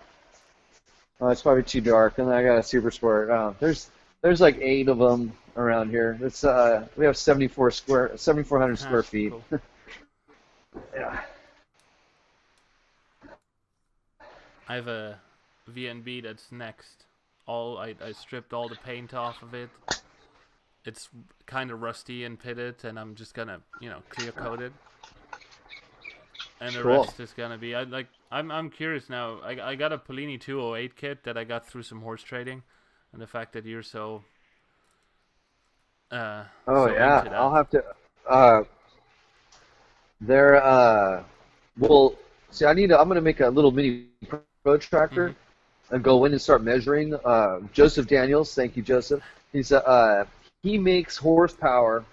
it's probably too dark. And then I got a Super Sport. There's like 8 of them around here. It's we have 7,400 square feet. Cool. Yeah. I have a VNB that's next. I stripped all the paint off of it. It's kind of rusty and pitted, and I'm just gonna clear coat it. And the rest is gonna be I'm curious now. I got a Polini 208 kit that I got through some horse trading, and the fact that you're so yeah, into that. I'll have to. Well, see, I'm gonna make a little mini protractor and go in and start measuring. Joseph Daniels, thank you, Joseph. He makes horsepower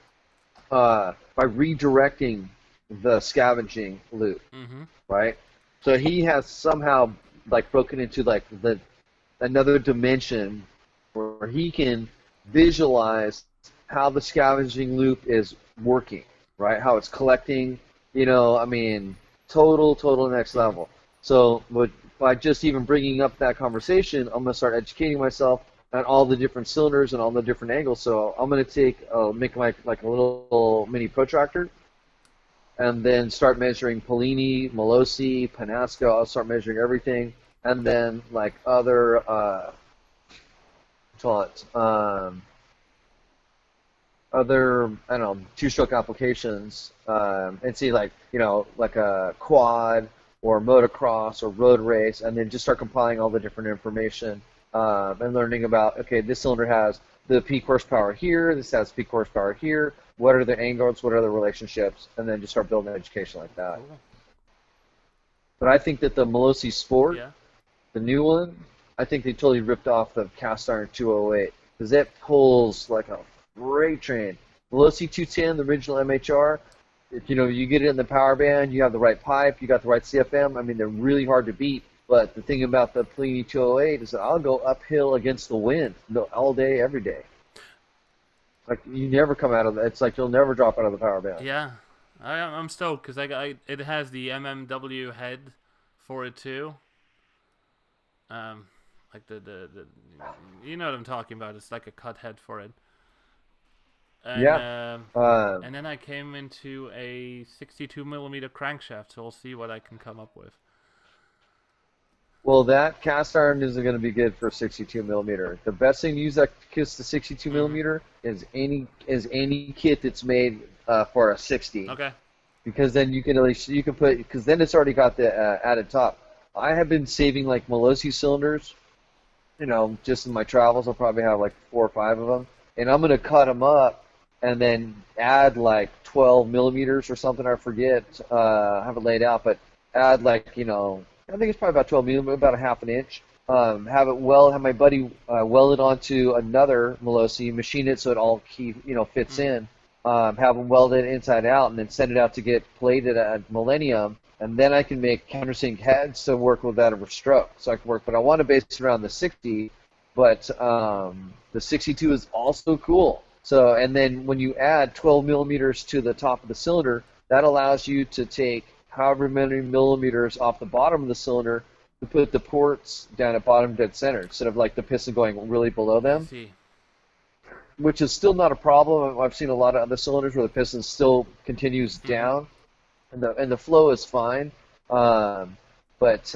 by redirecting the scavenging loop, right? So he has somehow broken into another dimension where he can visualize how the scavenging loop is working, right? How it's collecting, total next level. So by just even bringing up that conversation, I'm going to start educating myself on all the different cylinders and all the different angles. So I'm going to make a little mini protractor and then start measuring Polini, Molosi, Penasco. I'll start measuring everything. And then other, other, I don't know, two-stroke applications, and see a quad or motocross or road race, and then just start compiling all the different information and learning about, okay, this cylinder has the peak horsepower here, this has peak horsepower here, what are the angles, what are the relationships, and then just start building education like that. But I think that the Molosi Sport, the new one, I think they totally ripped off the cast iron 208 because it pulls like a freight train. Molosi 210, the original MHR, if you get it in the power band, you have the right pipe, you got the right CFM. I mean, they're really hard to beat. But the thing about the Polini 208 is that I'll go uphill against the wind all day, every day. You never come out of that. It's you'll never drop out of the power band. Yeah, I'm stoked because it has the MMW head for it too. The you know what I'm talking about. It's like a cut head for it. And, and then I came into a 62mm crankshaft, so we'll see what I can come up with. Well, that cast iron isn't going to be good for 62mm. The best thing to use that kit, the 62mm, is any kit that's made for a 60. Okay. Because then you can put, because then it's already got the added top. I have been saving Molosi cylinders, just in my travels. I'll probably have 4 or 5 of them, and I'm going to cut them up and then add 12mm or something. I forget. I have it laid out, but add I think it's probably about 12mm, about a half an inch. Have my buddy weld it onto another Molosi, machine it so it all fits in, have them welded inside out, and then send it out to get plated at Millennium, and then I can make countersink heads to work with that over stroke. So I can work, but I want to base it around the 60, but the 62 is also cool. So, and then when you add 12 millimeters to the top of the cylinder, that allows you to take however many millimeters off the bottom of the cylinder to put the ports down at bottom dead center instead of like the piston going really below them. I see. Which is still not a problem. I've seen a lot of other cylinders where the piston still continues down, and the flow is fine. But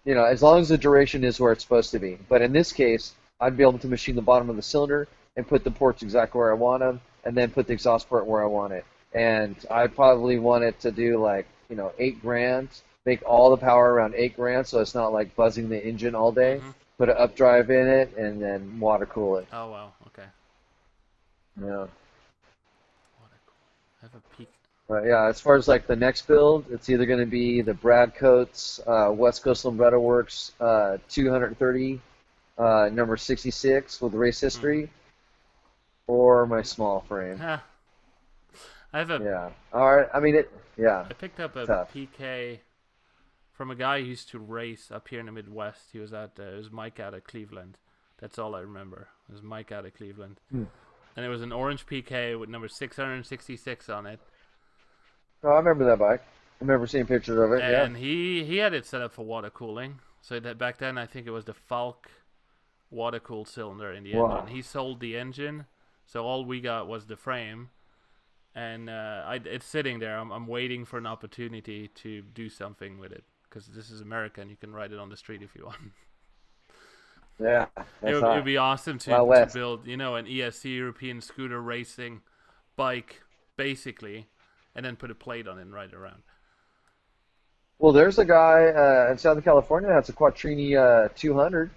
you know, as long as the duration is where it's supposed to be. But in this case, I'd be able to machine the bottom of the cylinder and put the ports exactly where I want them, and then put the exhaust port where I want it. And I probably want it to do like, you know, $8,000, make all the power around $8,000, so it's not like buzzing the engine all day. Put an updrive in it, and then water cool it. Oh wow, okay. Yeah. Water cool. I have a peek. But yeah, as far as like the next build, it's either going to be the Brad Coates West Coast Lombretta Works 230 number 66 with race history, or my small frame. I have a. Yeah. All right. I mean it. Yeah. I picked up a Tough. PK from a guy who used to race up here in the Midwest. He was at it was Mike out of Cleveland. That's all I remember. It was Mike out of Cleveland, and it was an orange PK with number 666 on it. Oh, I remember that bike. I remember seeing pictures of it. And yeah. he had it set up for water cooling. So that back then I think it was the Falk water cooled cylinder in the engine. He sold the engine, so all we got was the frame. And it's sitting there. I'm waiting for an opportunity to do something with it, because this is America and you can ride it on the street if you want. Yeah. It would be awesome to build, you know, an ESC European scooter racing bike, basically, and then put a plate on it and ride around. Well, there's a guy in Southern California that's a Quattrini 200.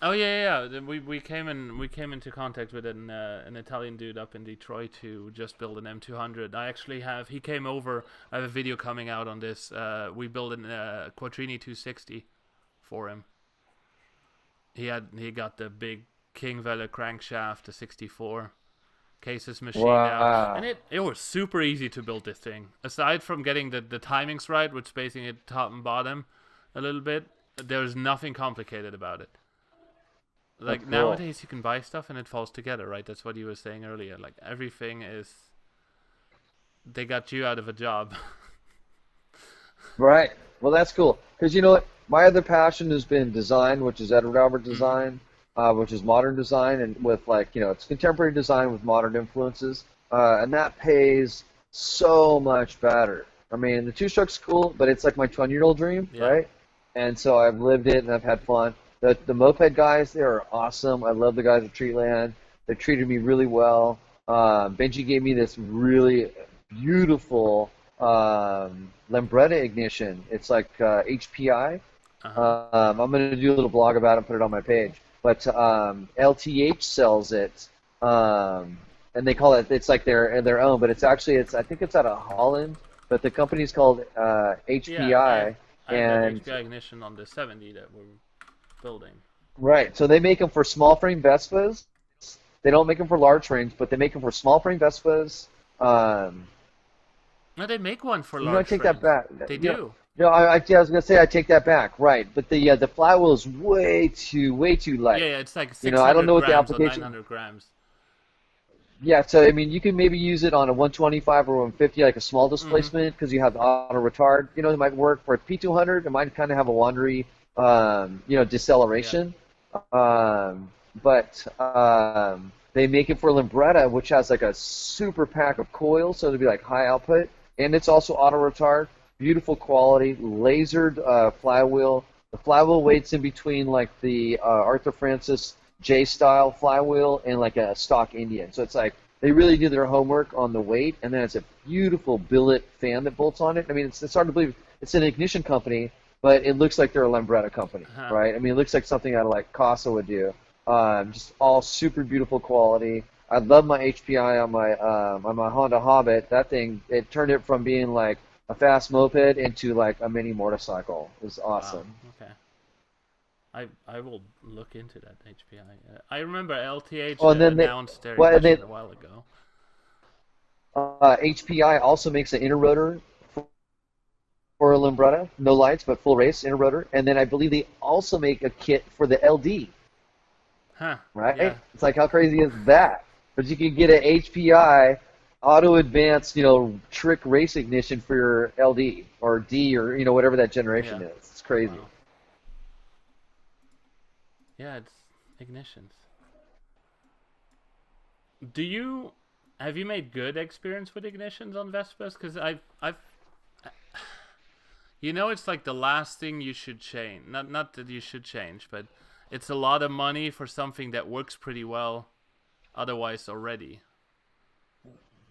Oh yeah. We came into contact with an Italian dude up in Detroit who just built an M200. He came over. I have a video coming out on this. We built a Quattrini 260 for him. He got the big King Vela crankshaft, the 64 cases machined out, and it was super easy to build this thing. Aside from getting the timings right with spacing it top and bottom a little bit, there's nothing complicated about it. Like, nowadays you can buy stuff and it falls together, right? That's what you were saying earlier. Like, everything is, they got you out of a job. Right. Well, that's cool. Because you know what? My other passion has been design, which is Edward Albert design, which is modern design, and with like, you know, it's contemporary design with modern influences, and that pays so much better. I mean, the two-stroke's cool, but it's like my 20-year-old dream, right? And so I've lived it and I've had fun. The moped guys, they are awesome. I love the guys at Treatland. They treated me really well. Benji gave me this really beautiful Lambretta ignition. It's like HPI. I'm going to do a little blog about it and put it on my page. But LTH sells it, and they call it, it's like their own, but it's actually, I think it's out of Holland, but the company's called HPI. Yeah, I and have HPI ignition on the 70 that we're building. Right, so they make them for small frame Vespas. They don't make them for large frames, but they make them for small frame Vespas. No, they make one for You large know, I take frames. that back. They You know, do. No, I was going to say I take that back. Right, but the flywheel is way too light. Yeah, it's like 600 you know, I don't know what the grams or application. 900 grams. Yeah, so I mean, you can maybe use it on a 125 or 150, like a small displacement, because you have the auto retard. You know, it might work for a P200. It might kind of have a wandery, you know, deceleration. But they make it for Lambretta, which has like a super pack of coils, so it'll be like high output, and it's also auto retard. Beautiful quality, lasered flywheel. The flywheel weights in between like the Arthur Francis J-style flywheel and like a stock Indian. So it's like they really do their homework on the weight, and then it's a beautiful billet fan that bolts on it. I mean, it's hard to believe it's an ignition company, but it looks like they're a Lambretta company, right? I mean, it looks like something out of like Casa would do. Just all super beautiful quality. I love my HPI on my Honda Hobbit. That thing, it turned it from being like a fast moped into like a mini motorcycle. It was awesome. Wow, okay. I will look into that HPI. I remember LTH and then announced their well, ignition a while ago. HPI also makes an inner rotor for a Limbretta, no lights, but full race inner rotor. And then I believe they also make a kit for the LD, Huh. right? Yeah. It's like, how crazy is that? But you can get an HPI auto advanced, trick race ignition for your LD or D or, whatever that generation Yeah. is. It's crazy. Wow. Yeah, it's ignitions. Have you made good experience with ignitions on Vespas? Because I've it's like the last thing you should change. Not that you should change, but it's a lot of money for something that works pretty well otherwise already.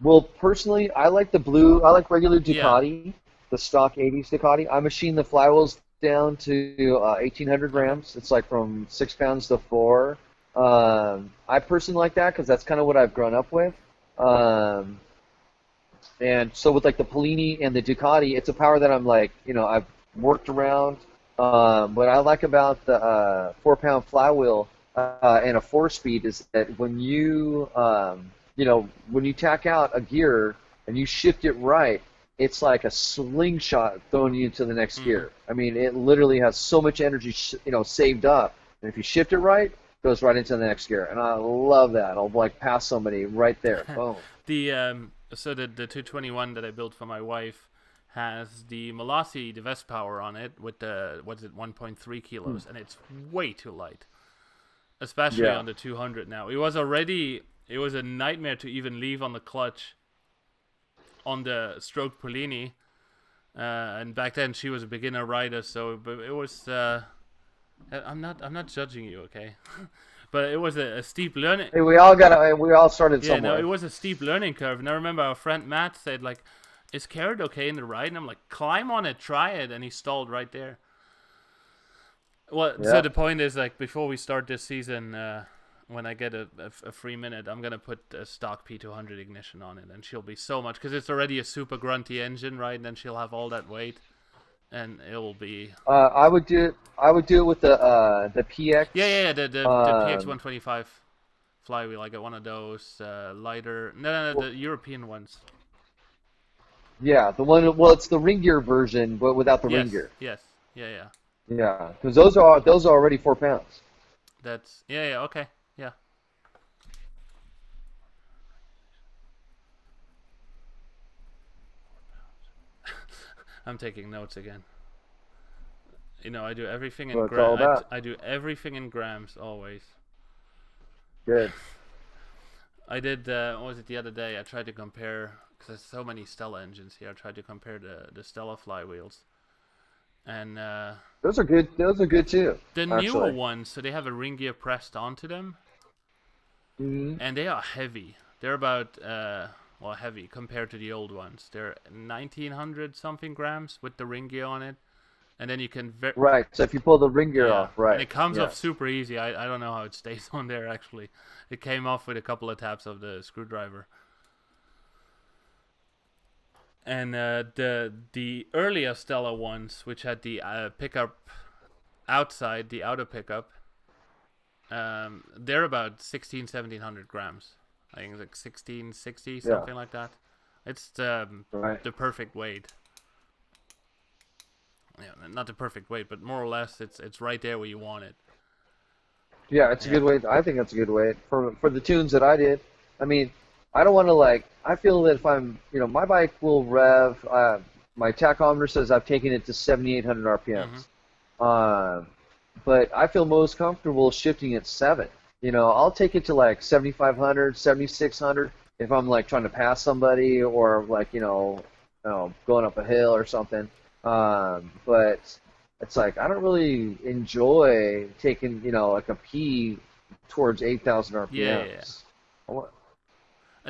Well, personally, I like regular Yeah. Ducati, the stock 80s Ducati. I machine the flywheels down to 1,800 grams. It's like from 6 pounds to 4. I personally like that because that's kind of what I've grown up with. And so with like the Polini and the Ducati, it's a power that I'm like, I've worked around. What I like about the 4-pound flywheel and a 4-speed is that when when you tack out a gear and you shift it right, it's like a slingshot throwing you into the next gear. I mean, it literally has so much energy, saved up. And if you shift it right, it goes right into the next gear. And I love that. I'll like pass somebody right there. Boom. So the 221 that I built for my wife has the Malasi, the Vest Power on it with the 1.3 kilos, and it's way too light, especially on the 200 now. It was a nightmare to even leave on the clutch on the stroke Polini, and back then she was a beginner rider, but it was I'm not judging you, okay? But it was a steep learning. Hey, we all started somewhere. Yeah, no, it was a steep learning curve. And I remember our friend Matt said, like, "Is Carrot okay in the ride?" And I'm like, "Climb on it, try it." And he stalled right there. Well, so the point is, like, before we start this season, when I get a free minute, I'm gonna put a stock P200 ignition on it, and she'll be so much because it's already a super grunty engine, right? And then she'll have all that weight, and it will be. I would do it with the PX. Yeah, the PX 125 flywheel. I got one of those lighter. No, the European ones. Yeah, the one. Well, it's the ring gear version, but without the ring gear. Yes. Yeah. Yeah, because those are already 4 pounds. That's okay. Yeah. I'm taking notes again. I do everything in grams. I do everything in grams always. Good. I did. What was it the other day? I tried to compare because there's so many Stella engines here. I tried to compare the Stella flywheels, and those are good. Those are good too. The newer ones, so they have a ring gear pressed onto them, and they are heavy. They're about heavy compared to the old ones. They're 1,900 something grams with the ring gear on it. And then you can... right, so if you pull the ring gear off, right. And it comes off super easy. I don't know how it stays on there, actually. It came off with a couple of taps of the screwdriver. And the earlier Stella ones, which had the pickup outside, the outer pickup, they're about 1,700 grams. I think it's like 1,660, something like that. It's the perfect weight. Yeah, not the perfect weight, but more or less, it's right there where you want it. Yeah, it's a good weight. I think that's a good weight for the tunes that I did. I mean, I don't want to I feel that if I'm, my bike will rev. My tachometer says I've taken it to 7,800 RPMs. But I feel most comfortable shifting at 7. I'll take it to 7,500, 7,600 if I'm trying to pass somebody or going up a hill or something. But it's I don't really enjoy taking, a P towards 8,000 RPMs. Yeah.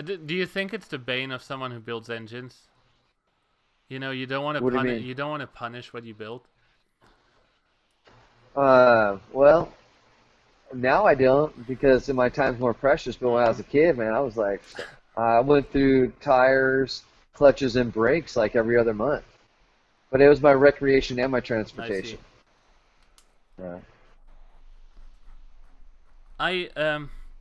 Do you think it's the bane of someone who builds engines? You don't want to you don't want to punish what you build. Well, now I don't, because my time's more precious. But when I was a kid, man, I was I went through tires, clutches, and brakes every other month. But it was my recreation and my transportation. Yeah.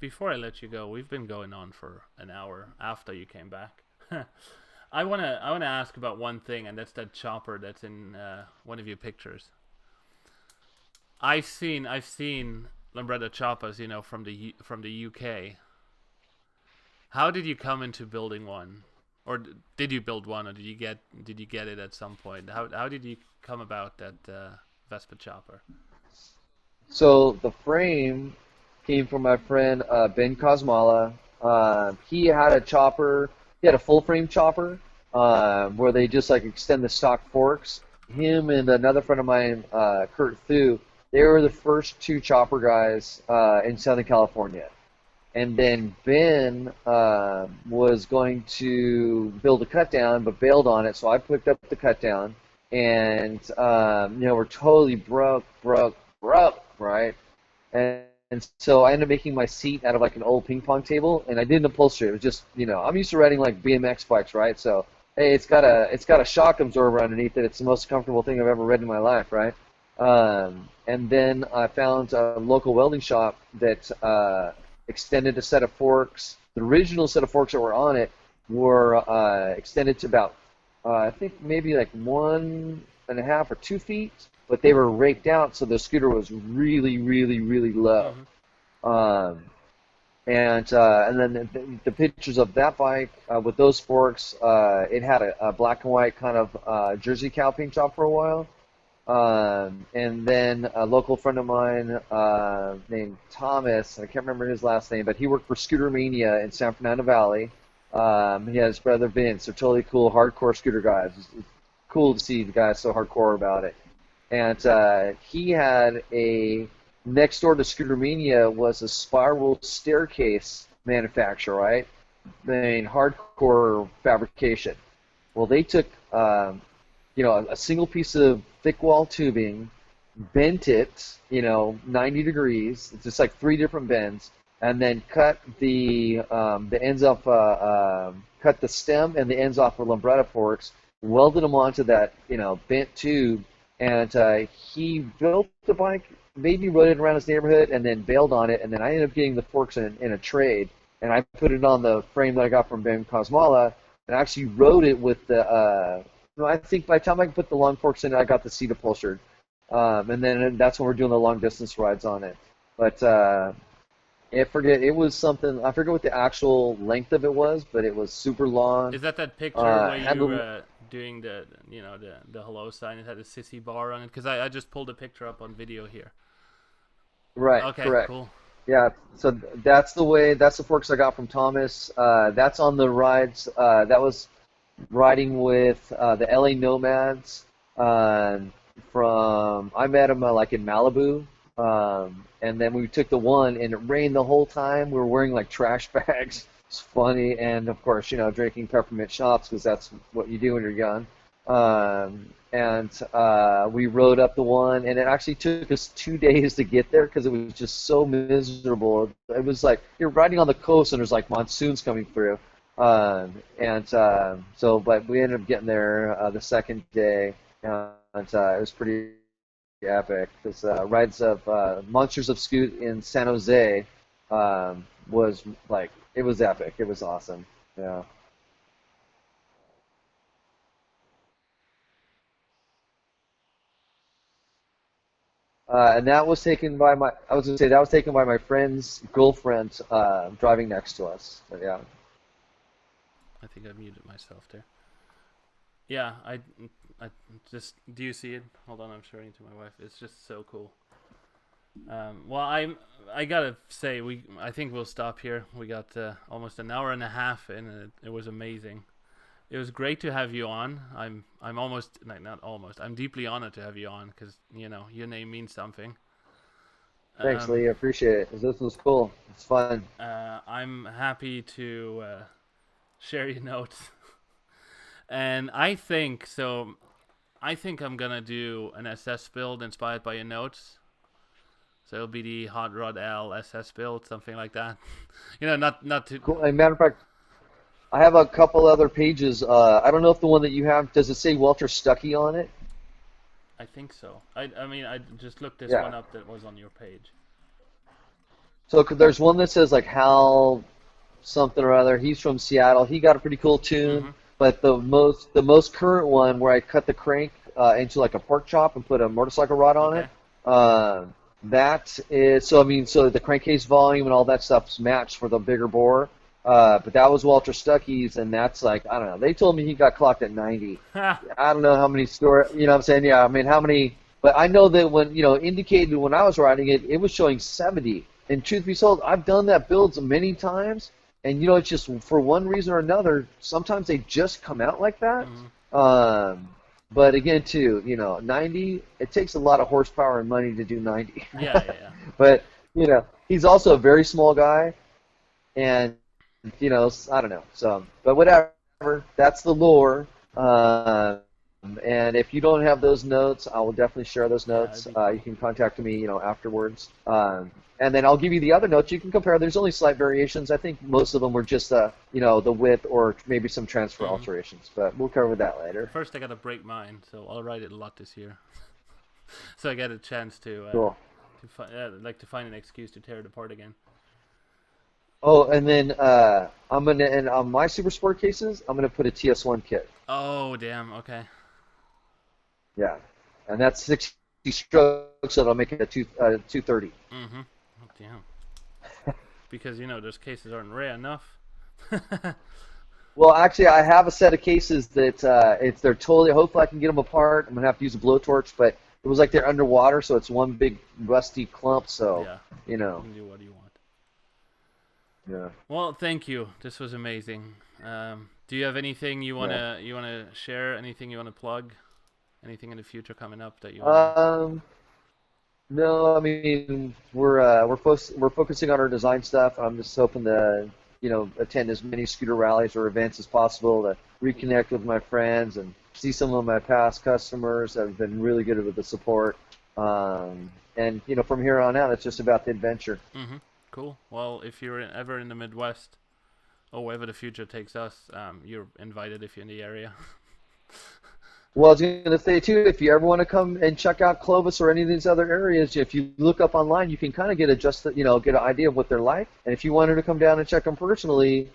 Before I let you go, we've been going on for an hour after you came back. I wanna ask about one thing, and that's that chopper that's in one of your pictures. I've seen Lambretta choppas, from the UK. How did you come into building one, or did you build one, or did you get it at some point? How did you come about that Vespa chopper? So the frame came from my friend Ben Kosmala. He had a chopper. He had a full frame chopper where they just like extend the stock forks. Him and another friend of mine, Kurt Thu, they were the first two chopper guys in Southern California. And then Ben was going to build a cut down, but bailed on it. So I picked up the cut down, and we're totally broke, right? And so I ended up making my seat out of like an old ping pong table, and I didn't upholster it. It was just, I'm used to riding like BMX bikes, right? So hey, it's got a shock absorber underneath it. It's the most comfortable thing I've ever ridden in my life, right? And then I found a local welding shop that extended a set of forks. The original set of forks that were on it were extended to about, I think maybe like 1.5 or 2 feet, but they were raked out, so the scooter was really, really, really low. And then the pictures of that bike with those forks, it had a black and white kind of Jersey cow paint job for a while. And then a local friend of mine named Thomas, I can't remember his last name, but he worked for Scooter Mania in San Fernando Valley. He had his brother Vince. They're totally cool, hardcore scooter guys. It's cool to see the guys so hardcore about it. And he had next door to Scooter Mania was a spiral staircase manufacturer, right? I mean, hardcore fabrication. Well, they took a single piece of thick wall tubing, bent it, 90 degrees. It's just like 3 different bends, and then cut the ends off, cut the stem and the ends off with Lambretta forks, welded them onto that, bent tube, and he built the bike, maybe rode it around his neighborhood, and then bailed on it, and then I ended up getting the forks in a trade, and I put it on the frame that I got from Ben Kosmala, and I actually rode it with the I think by the time I could put the long forks in it, I got the seat upholstered. And then that's when we're doing the long distance rides on it. But it was something, I forget what the actual length of it was, but it was super long. Is that picture where you were doing the hello sign? It had a sissy bar on it? Because I just pulled a picture up on video here. Right, okay, correct. Cool. Yeah, so that's the forks I got from Thomas. That's on the rides. That was riding with the LA Nomads I met them like in Malibu, and then we took the one, and it rained the whole time. We were wearing like trash bags. It's funny, and of course, drinking peppermint schnapps because that's what you do when you're young. And we rode up the one, and it actually took us 2 days to get there because it was just so miserable. It was like you're riding on the coast, and there's like monsoons coming through. But we ended up getting there the second day, and it was pretty epic. This rides of Monsters of Scoot in San Jose was like, it was epic. It was awesome. Yeah. And that was taken by my friend's girlfriend driving next to us. But yeah. I think I muted myself there. Yeah, I just, do you see it? Hold on, I'm showing it to my wife. It's just so cool. Well, I gotta say, I think we'll stop here. We got almost an hour and a half, and it was amazing. It was great to have you on. I'm almost, like, not almost, I'm deeply honored to have you on because your name means something. Thanks, Lee. I appreciate it. This was cool. It's fun. I'm happy to share your notes. And I think I'm gonna do an SS build inspired by your notes. So it'll be the Hot Rod L SS build, something like that. Not too cool. As a matter of fact, I have a couple other pages. I don't know if the one that you have, does it say Walter Stuckey on it? I think so. I mean, I just looked this one up that was on your page. So there's one that says like Hal something or other. He's from Seattle. He got a pretty cool tune. Mm-hmm. But the most current one where I cut the crank into like a pork chop and put a motorcycle rod on Okay. it. That is so the crankcase volume and all that stuff's matched for the bigger bore. But that was Walter Stuckey's, and that's like, I don't know. They told me he got clocked at 90. I don't know how many you know what I'm saying? Yeah, I mean, how many, but I know that when, indicated when I was riding it, it was showing 70. And truth be told, I've done that builds many times, and, it's just for one reason or another, sometimes they just come out like that. Mm-hmm. But again, too, 90, it takes a lot of horsepower and money to do 90. Yeah. But, he's also a very small guy, and, I don't know. So, but whatever, that's the lore. And if you don't have those notes, I will definitely share those notes. You can contact me, afterwards. And then I'll give you the other notes. You can compare. There's only slight variations. I think most of them were just, the width or maybe some transfer alterations. But we'll cover that later. First, I got to break mine, so I'll ride it a lot this year. So I get a chance to, Cool. to find an excuse to tear it apart again. Oh, and then and on my Super Sport cases, I'm gonna put a TS1 kit. Oh, damn. Okay. Yeah, and that's 60 strokes, so it'll make it a 230. Mm-hmm. Oh, damn. Because those cases aren't rare enough. Well, actually, I have a set of cases that they're totally. Hopefully, I can get them apart. I'm gonna have to use a blowtorch, but it was like they're underwater, so it's one big rusty clump. So Yeah. you know. You can do what you want. Yeah. Well, thank you. This was amazing. Do you have anything you wanna share? Anything you wanna plug? Anything in the future coming up that you wanna... No, I mean we're focusing on our design stuff. I'm just hoping to attend as many scooter rallies or events as possible to reconnect with my friends and see some of my past customers that have been really good with the support. And from here on out, it's just about the adventure. Mm-hmm. Cool. Well, if you're ever in the Midwest, or wherever the future takes us, you're invited if you're in the area. Well, I was going to say, too, if you ever want to come and check out Clovis or any of these other areas, if you look up online, you can kind of get get an idea of what they're like. And if you wanted to come down and check them personally,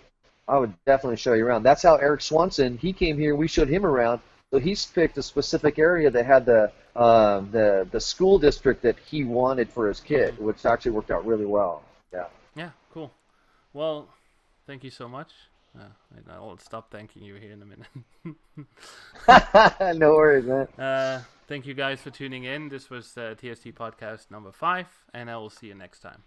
I would definitely show you around. That's how Eric Swanson, he came here, we showed him around. So he's picked a specific area that had the school district that he wanted for his kid, which actually worked out really well. Yeah. Yeah, cool. Well, thank you so much. I'll stop thanking you here in a minute. No worries, man. Thank you guys for tuning in. This was TST Podcast number 5, and I will see you next time.